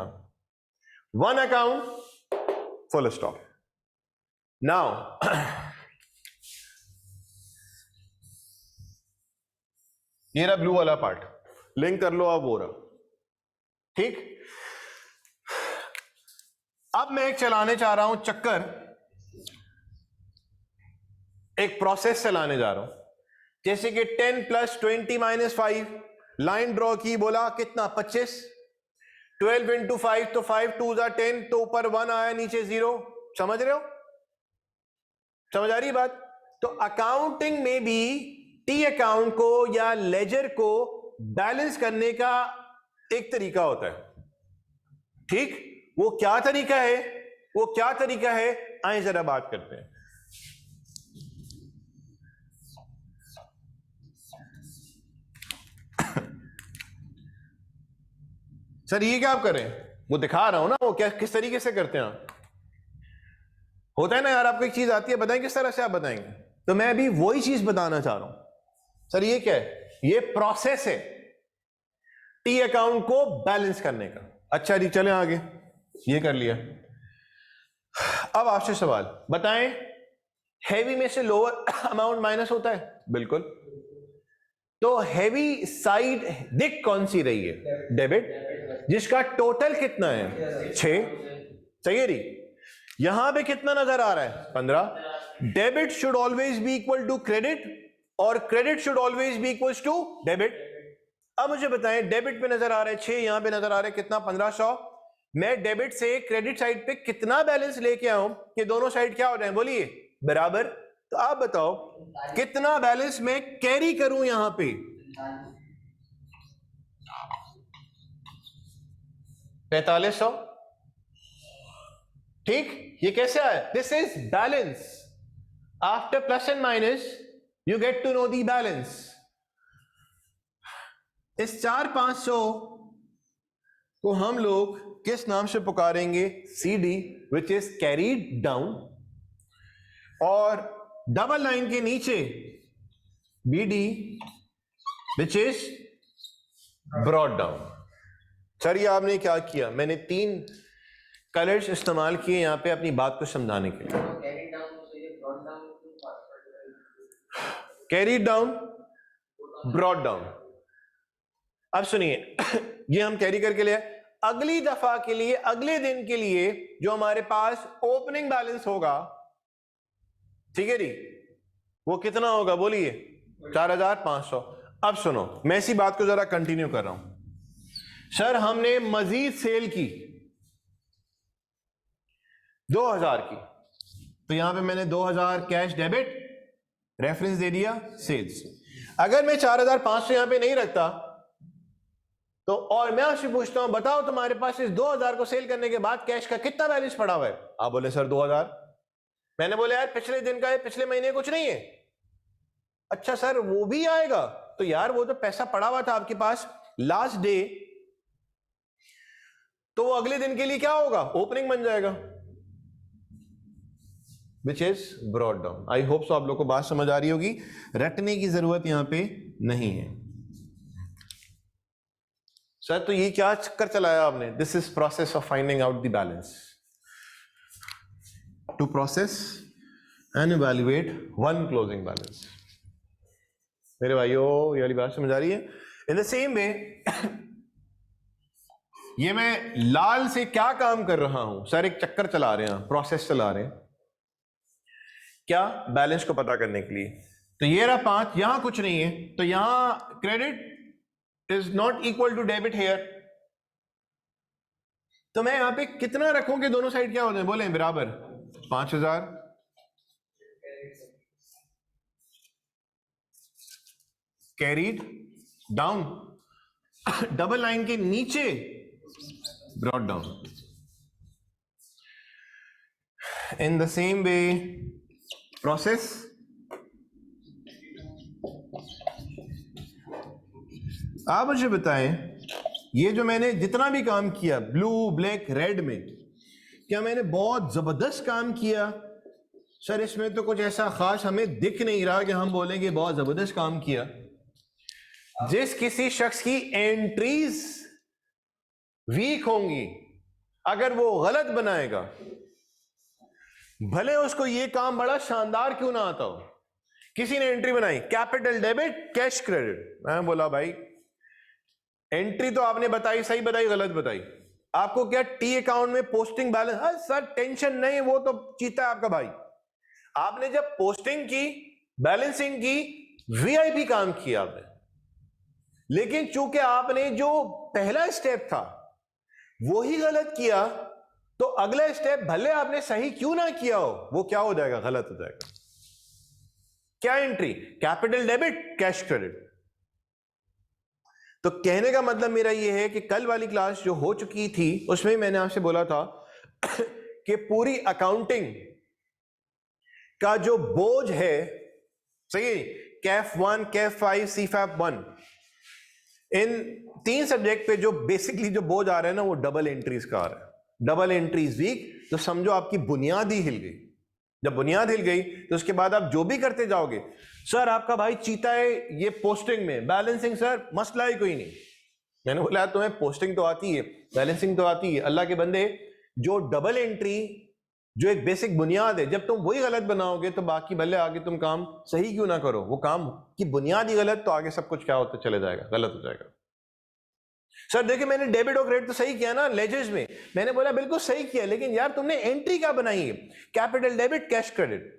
One account, full stop. Now ये रहा ब्लू वाला पार्ट, लिंक कर लो आप, वो रहा। ठीक, अब मैं एक चलाने चाह रहा हूं चक्कर, एक प्रोसेस चलाने जा रहा हूं, जैसे कि 10 + 20 - 5, लाइन ड्रॉ की, बोला कितना? 25। 12 × 5 तो 5 2 = 10, तो ऊपर 1 आया, नीचे 0। समझ रहे हो? समझ आ रही बात? तो अकाउंटिंग में भी टी अकाउंट को या लेजर को बैलेंस करने का एक तरीका होता है। ठीक, वो क्या तरीका है? वो क्या तरीका है, आए जरा बात करते हैं। सर ये क्या आप कर रहे हैं? वो दिखा रहा हूं ना, वो क्या किस तरीके से करते हैं आप। होता है ना यार, आपको एक चीज आती है, बताएं किस तरह से आप बताएंगे। तो मैं अभी वही चीज बताना चाह रहा हूं। सर ये क्या है? ये प्रोसेस है टी अकाउंट को बैलेंस करने का। अच्छा जी, चलें आगे। ये कर लिया। अब आपसे सवाल, बताएं हैवी में से लोअर अमाउंट माइनस होता है? बिल्कुल। तो हैवी साइड दिख कौन सी रही है? डेबिट, जिसका टोटल कितना है? 6। सही है जी? यहां पे कितना नजर आ रहा है? 15। Debit should always be equal to credit और credit should always be equal to debit. अब मुझे बताएं, डेबिट पे नजर आ रहा है 6, यहां पे नजर आ रहा है कितना? 1500। मैं डेबिट से क्रेडिट साइड पे कितना बैलेंस लेके आऊं कि दोनों साइड क्या हो जाए? बोलिए, बराबर। तो आप बताओ कितना बैलेंस मैं कैरी करूं यहां पे? 4500। ठीक, ये कैसे आया? This is balance. After plus and minus you get to know the balance. इस 4-500 को हम लोग किस नाम से पुकारेंगे? CD, which is carried down. और डबल लाइन के नीचे BD, which is brought down. Sir ये आपने क्या किया? मैंने 3 कलर्स इस्तेमाल किए यहां पे अपनी बात को समझाने के लिए। Carried down, brought down. अब सुनिए, ये हम कैरी करके ले, अगली दफा के लिए, अगले दिन के लिए जो हमारे पास ओपनिंग बैलेंस होगा, ठीक है जी, वो कितना होगा? बोलिए, 4500। अब सुनो, मैं इसी बात को जरा कंटिन्यू कर रहा हूं। सर हमने मजीद सेल की 2000 की, तो यहां पे मैंने 2000 कैश डेबिट रेफरेंस दे दिया सेल्स। अगर मैं 4500 यहां पे नहीं रखता तो, और मैं आपसे पूछता हूं बताओ तुम्हारे पास इस 2000 को सेल करने के बाद कैश का कितना बैलेंस पड़ा हुआ है? आप बोले सर 2000। मैंने बोला यार पिछले दिन का है, पिछले महीने कुछ नहीं है। अच्छा सर वो भी आएगा? तो यार वो तो पैसा पड़ा हुआ था आपके पास लास्ट डे, तो वो अगले दिन के लिए क्या होगा? ओपनिंग बन जाएगा, विच is brought down. I hope so आप लोग को बात समझ आ रही होगी, रटने की जरूरत यहां पे नहीं है। सर तो ये क्या चक्कर चलाया आपने? This is process of finding out the balance, to process and evaluate one closing balance. मेरे भाइयों ये वाली बात समझ आ रही है? इन द सेम वे ये मैं लाल से क्या काम कर रहा हूं? सर एक चक्कर चला रहे हैं, प्रोसेस चला रहे हैं, क्या? बैलेंस को पता करने के लिए। तो ये रहा 5, यहां कुछ नहीं है, तो यहां credit is not equal to debit here. तो मैं यहां पे कितना रखूं कि दोनों साइड क्या हो जाए? बोले बराबर। 5000 कैरीड डाउन डबल लाइन के नीचे brought down. In the same way process आप मुझे बताएं, ये जो मैंने जितना भी काम किया ब्लू ब्लैक रेड में, क्या मैंने बहुत जबरदस्त काम किया? सर इसमें तो कुछ ऐसा खास हमें दिख नहीं रहा कि हम बोलेंगे बहुत जबरदस्त काम किया। जिस किसी शख्स की एंट्रीज वीक होंगी, अगर वो गलत बनाएगा, भले उसको ये काम बड़ा शानदार क्यों ना आता हो। किसी ने एंट्री बनाई कैपिटल डेबिट कैश क्रेडिट, मैं बोला भाई एंट्री तो आपने बताई, सही बताई गलत बताई, आपको क्या टी अकाउंट में पोस्टिंग बैलेंस? हाँ सर टेंशन नहीं, वो तो चीता है आपका भाई। आपने जब पोस्टिंग की, बैलेंसिंग की, वीआईपी काम किया आपने, लेकिन चूंकि आपने जो पहला स्टेप था वो ही गलत किया, तो अगला स्टेप भले आपने सही क्यों ना किया हो, वो क्या हो जाएगा? गलत हो जाएगा। क्या entry? Capital debit cash credit. तो कहने का मतलब मेरा यह है कि कल वाली क्लास जो हो चुकी थी उसमें मैंने आपसे बोला था कि पूरी अकाउंटिंग का जो बोझ है, सही, कैफ 1, कैफ 5, सीफैप 1, इन 3 सब्जेक्ट पे जो बेसिकली जो बोझ आ रहा है ना, वो डबल एंट्रीज का आ रहा है। डबल एंट्रीज वीक, तो समझो आपकी बुनियाद ही हिल गई। जब बुनियाद हिल गई तो उसके बाद आप जो भी करते जाओगे, सर आपका भाई चीता है ये पोस्टिंग में, बैलेंसिंग सर मसला ही कोई नहीं। मैंने बोला तुम्हें पोस्टिंग तो आती है, बैलेंसिंग तो आती है, अल्लाह के बंदे जो डबल एंट्री जो एक बेसिक बुनियाद है, जब तुम वही गलत बनाओगे तो बाकी भले आगे तुम काम सही क्यों ना करो, वो काम की बुनियाद ही गलत, तो आगे सब कुछ क्या होता चले जाएगा, गलत हो जाएगा। सर देखिए मैंने डेबिट और क्रेडिट तो सही किया ना लेजर्स में, मैंने बोला बिल्कुल सही किया, लेकिन यार तुमने एंट्री क्या बनाई है? Capital debit cash credit.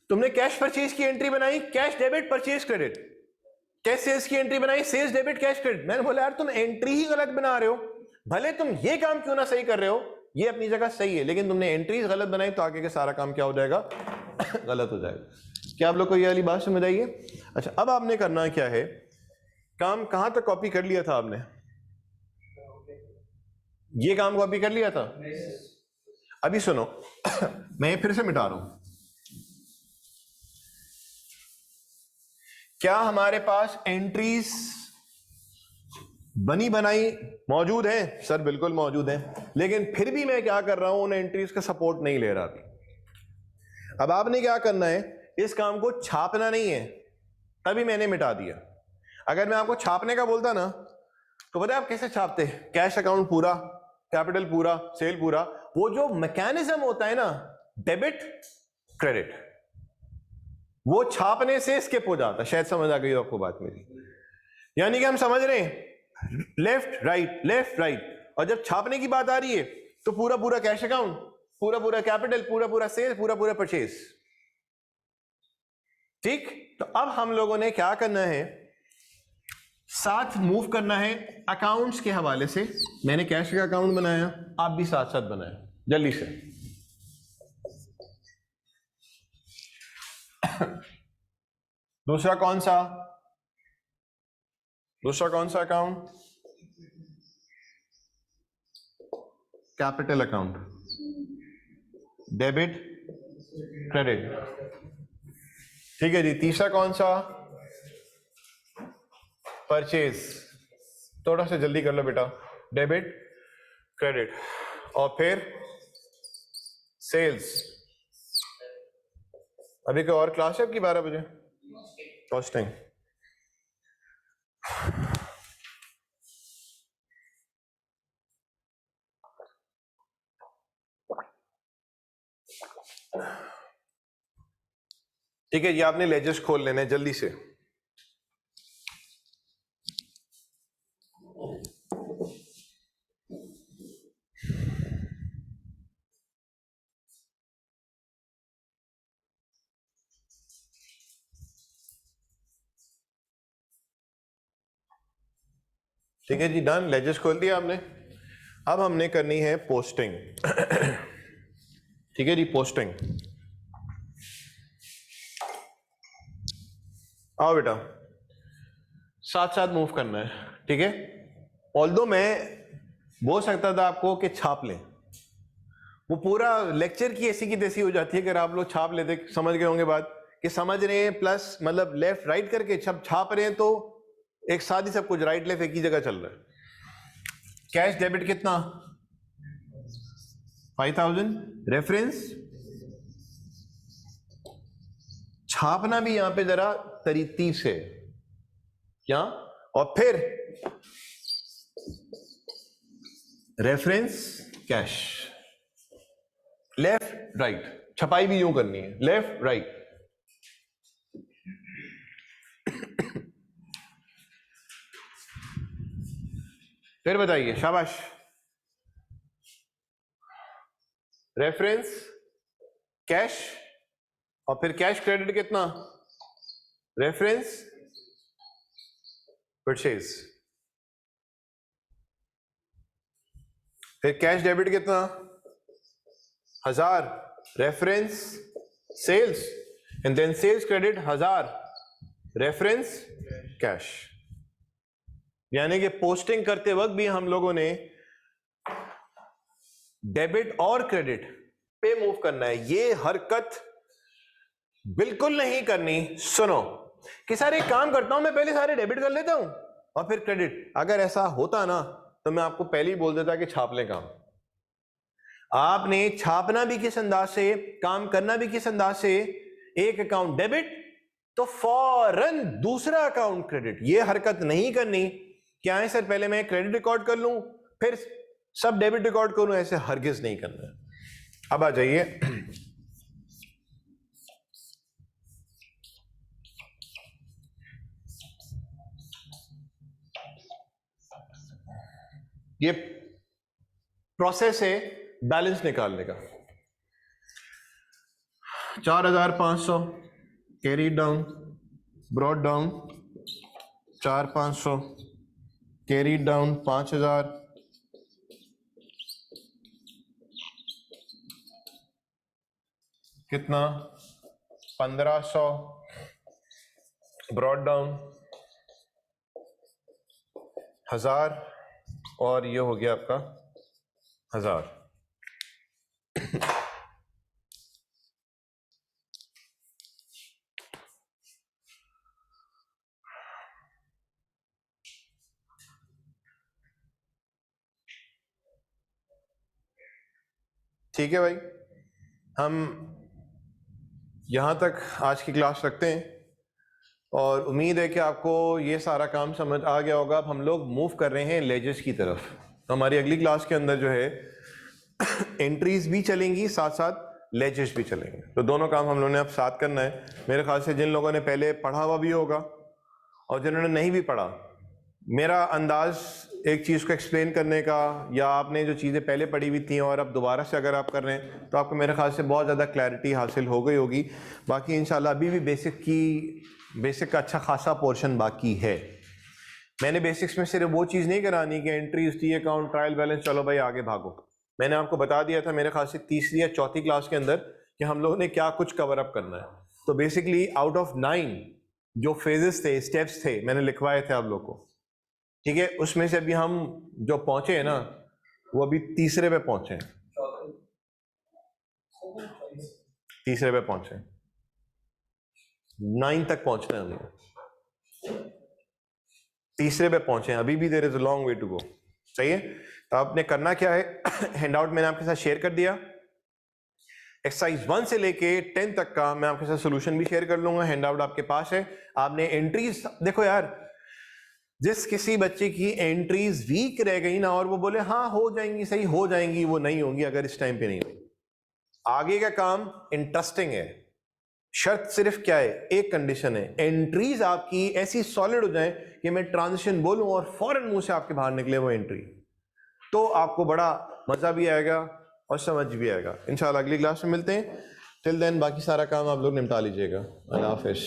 तुमने कैश परचेज की एंट्री बनाई, cash debit purchase credit. Cash sales की एंट्री बनाई, सेल्स डेबिट कैश क्रेडिट। मैंने बोला यार तुम एंट्री ही गलत बना रहे हो, भले तुम ये काम क्यों ना सही कर रहे हो, ये अपनी जगह सही है, लेकिन तुमने एंट्रीज गलत बनाई तो आगे के सारा काम क्या हो जाएगा? गलत हो जाएगा। क्या आप लोग को ये वाली बात समझ आई है? अच्छा, अब आपने करना क्या है, काम कहां तक कॉपी कर लिया था आपने? ये काम कॉपी कर लिया था? अभी सुनो मैं ये फिर से मिटा रहा हूं। क्या हमारे पास एंट्रीज बनी बनाई मौजूद है? सर बिल्कुल मौजूद है, लेकिन फिर भी मैं क्या कर रहा हूं, उन एंट्रीज का सपोर्ट नहीं ले रहा था। अब आपने क्या करना है, इस काम को छापना नहीं है, तभी मैंने मिटा दिया। अगर मैं आपको छापने का बोलता ना, तो पता है आप कैसे छापते? कैश अकाउंट पूरा, कैपिटल पूरा, सेल पूरा, वो जो मैकेनिज्म होता है ना डेबिट क्रेडिट, वो छापने से स्किप हो जाता। शायद समझ आ गई हो आपको बात मेरी? यानी कि हम समझ रहे हैं लेफ्ट राइट, और जब छापने की बात आ रही है तो पूरा पूरा कैश अकाउंट, पूरा पूरा कैपिटल, पूरा पूरा सेल, पूरा पूरा परचेज। ठीक, तो अब हम लोगों ने क्या करना है, साथ मूव करना है अकाउंट्स के हवाले से। मैंने कैश का अकाउंट बनाया, आप भी साथ साथ बनाया, जल्दी से। दूसरा कौन सा account? Capital account, debit credit. ठीक है जी। तीसरा कौन सा? परचेज। थोड़ा सा जल्दी कर लो बेटा, डेबिट क्रेडिट, और फिर सेल्स। अभी कोई और क्लास है आपकी 12 बजे? कॉस्टिंग। ठीक है, ये आपने लेजर्स खोल लेने हैं जल्दी से। ठीक है जी, डन। लेजर्स खोल दिया आपने। अब हमने करनी है पोस्टिंग। ठीक है जी, पोस्टिंग। आओ बेटा, साथ साथ मूव करना है, ठीक है। ऑल्दो मैं बोल सकता था आपको कि छाप लें, वो पूरा लेक्चर की ऐसी की तैसी हो जाती है अगर आप लोग छाप लेते, समझ गए होंगे बात कि समझ रहे हैं प्लस मतलब लेफ्ट राइट करके सब छाप रहे हैं तो एक साथ ही सब कुछ राइट लेफ्ट एक ही जगह चल रहा है। कैश डेबिट कितना 5000, रेफरेंस छापना भी यहां पे जरा तरीती से क्या, और फिर रेफरेंस कैश, लेफ्ट राइट, छपाई भी यूं करनी है, लेफ्ट राइट। फिर बताइए, शाबाश। रेफरेंस कैश और फिर कैश क्रेडिट कितना, रेफरेंस परचेज, फिर कैश डेबिट कितना 1000, reference sales, and then sales credit 1000, reference cash. यानी कि पोस्टिंग करते वक्त भी हम लोगों ने डेबिट और क्रेडिट पे मूव करना है। ये हरकत बिल्कुल नहीं करनी। सुनो कि सारे काम करता हूं मैं, पहले सारे डेबिट कर लेता हूं और फिर क्रेडिट। अगर ऐसा होता ना तो मैं आपको पहले ही बोल देता कि छाप लें काम। आपने छापना भी किस अंदाज से, काम करना भी किस अंदाज से, एक अकाउंट डेबिट तो फौरन दूसरा अकाउंट क्रेडिट। ये हरकत नहीं करनी क्या है सर पहले मैं क्रेडिट रिकॉर्ड कर लूं फिर सब डेबिट रिकॉर्ड करूं, ऐसे हरगिज नहीं करना है। अब आ जाइए, ये प्रोसेस है बैलेंस निकालने का। 4500 carry down, brought down 4500, carry down 5000, कितना 1500, ब्रॉड डाउन 1000 और ये हो गया आपका 1000। ठीक है भाई, हम यहां तक आज की क्लास रखते हैं और उम्मीद है कि आपको ये सारा काम समझ आ गया होगा। अब हम लोग मूव कर रहे हैं लेजेस की तरफ। तो हमारी अगली क्लास के अंदर जो है एंट्रीज भी चलेंगी, साथ साथ लेजेस भी चलेंगे। तो दोनों काम हम लोगों ने अब साथ करना है। मेरे ख्याल से जिन लोगों ने पहले पढ़ा हुआ भी होगा और जिन्होंने नहीं भी पढ़ा, मेरा अंदाज एक चीज़ को एक्सप्लेन करने का, या आपने जो चीज़ें पहले पढ़ी हुई थी और अब दोबारा से अगर आप कर रहे हैं तो आपको मेरे ख्याल से बहुत ज़्यादा क्लैरिटी हासिल हो गई होगी। बाकी इंशाल्लाह अभी भी बेसिक का अच्छा खासा पोर्शन बाकी है। मैंने बेसिक्स में सिर्फ वो चीज़ नहीं करानी कि एंट्रीज थी, अकाउंट, ट्रायल बैलेंस, चलो भाई आगे भागो। मैंने आपको बता दिया था मेरे ख्याल से तीसरी या चौथी क्लास के अंदर कि हम लोगों ने क्या कुछ कवर अप करना है। तो बेसिकली आउट ऑफ 9 जो फेजेस थे, स्टेप्स थे, मैंने लिखवाए थे आप लोग को, ठीक है, उसमें से अभी हम जो पहुंचे हैं ना वो अभी तीसरे पे पहुंचे हैं, तीसरे पे पहुंचे, 9 तक पहुंचना है हमें, तीसरे पे पहुंचे हैं, अभी भी there is a long way to go. सही है, तो आपने करना क्या है, हैंडआउट मैंने आपके साथ शेयर कर दिया। एक्सरसाइज 1 से लेके 10 तक का मैं आपके साथ सोल्यूशन भी शेयर कर लूंगा, हैंडआउट आपके पास है। आपने एंट्रीज देखो यार, जिस किसी बच्चे की एंट्रीज वीक रह गई ना और वो बोले हाँ हो जाएंगी, सही हो जाएंगी, वो नहीं होंगी अगर इस टाइम पे नहीं होगी। आगे का काम इंटरेस्टिंग है। शर्त सिर्फ क्या है, एक कंडीशन है, एंट्रीज आपकी ऐसी सॉलिड हो जाए कि मैं ट्रांजिशन बोलूं और फौरन मुंह से आपके बाहर निकले वो एंट्री, तो आपको बड़ा मजा भी आएगा और समझ भी आएगा। इंशाल्लाह अगली क्लास में मिलते हैं। टिल देन बाकी सारा काम आप लोग निपटा लीजिएगा। अल्लाह हाफिज़।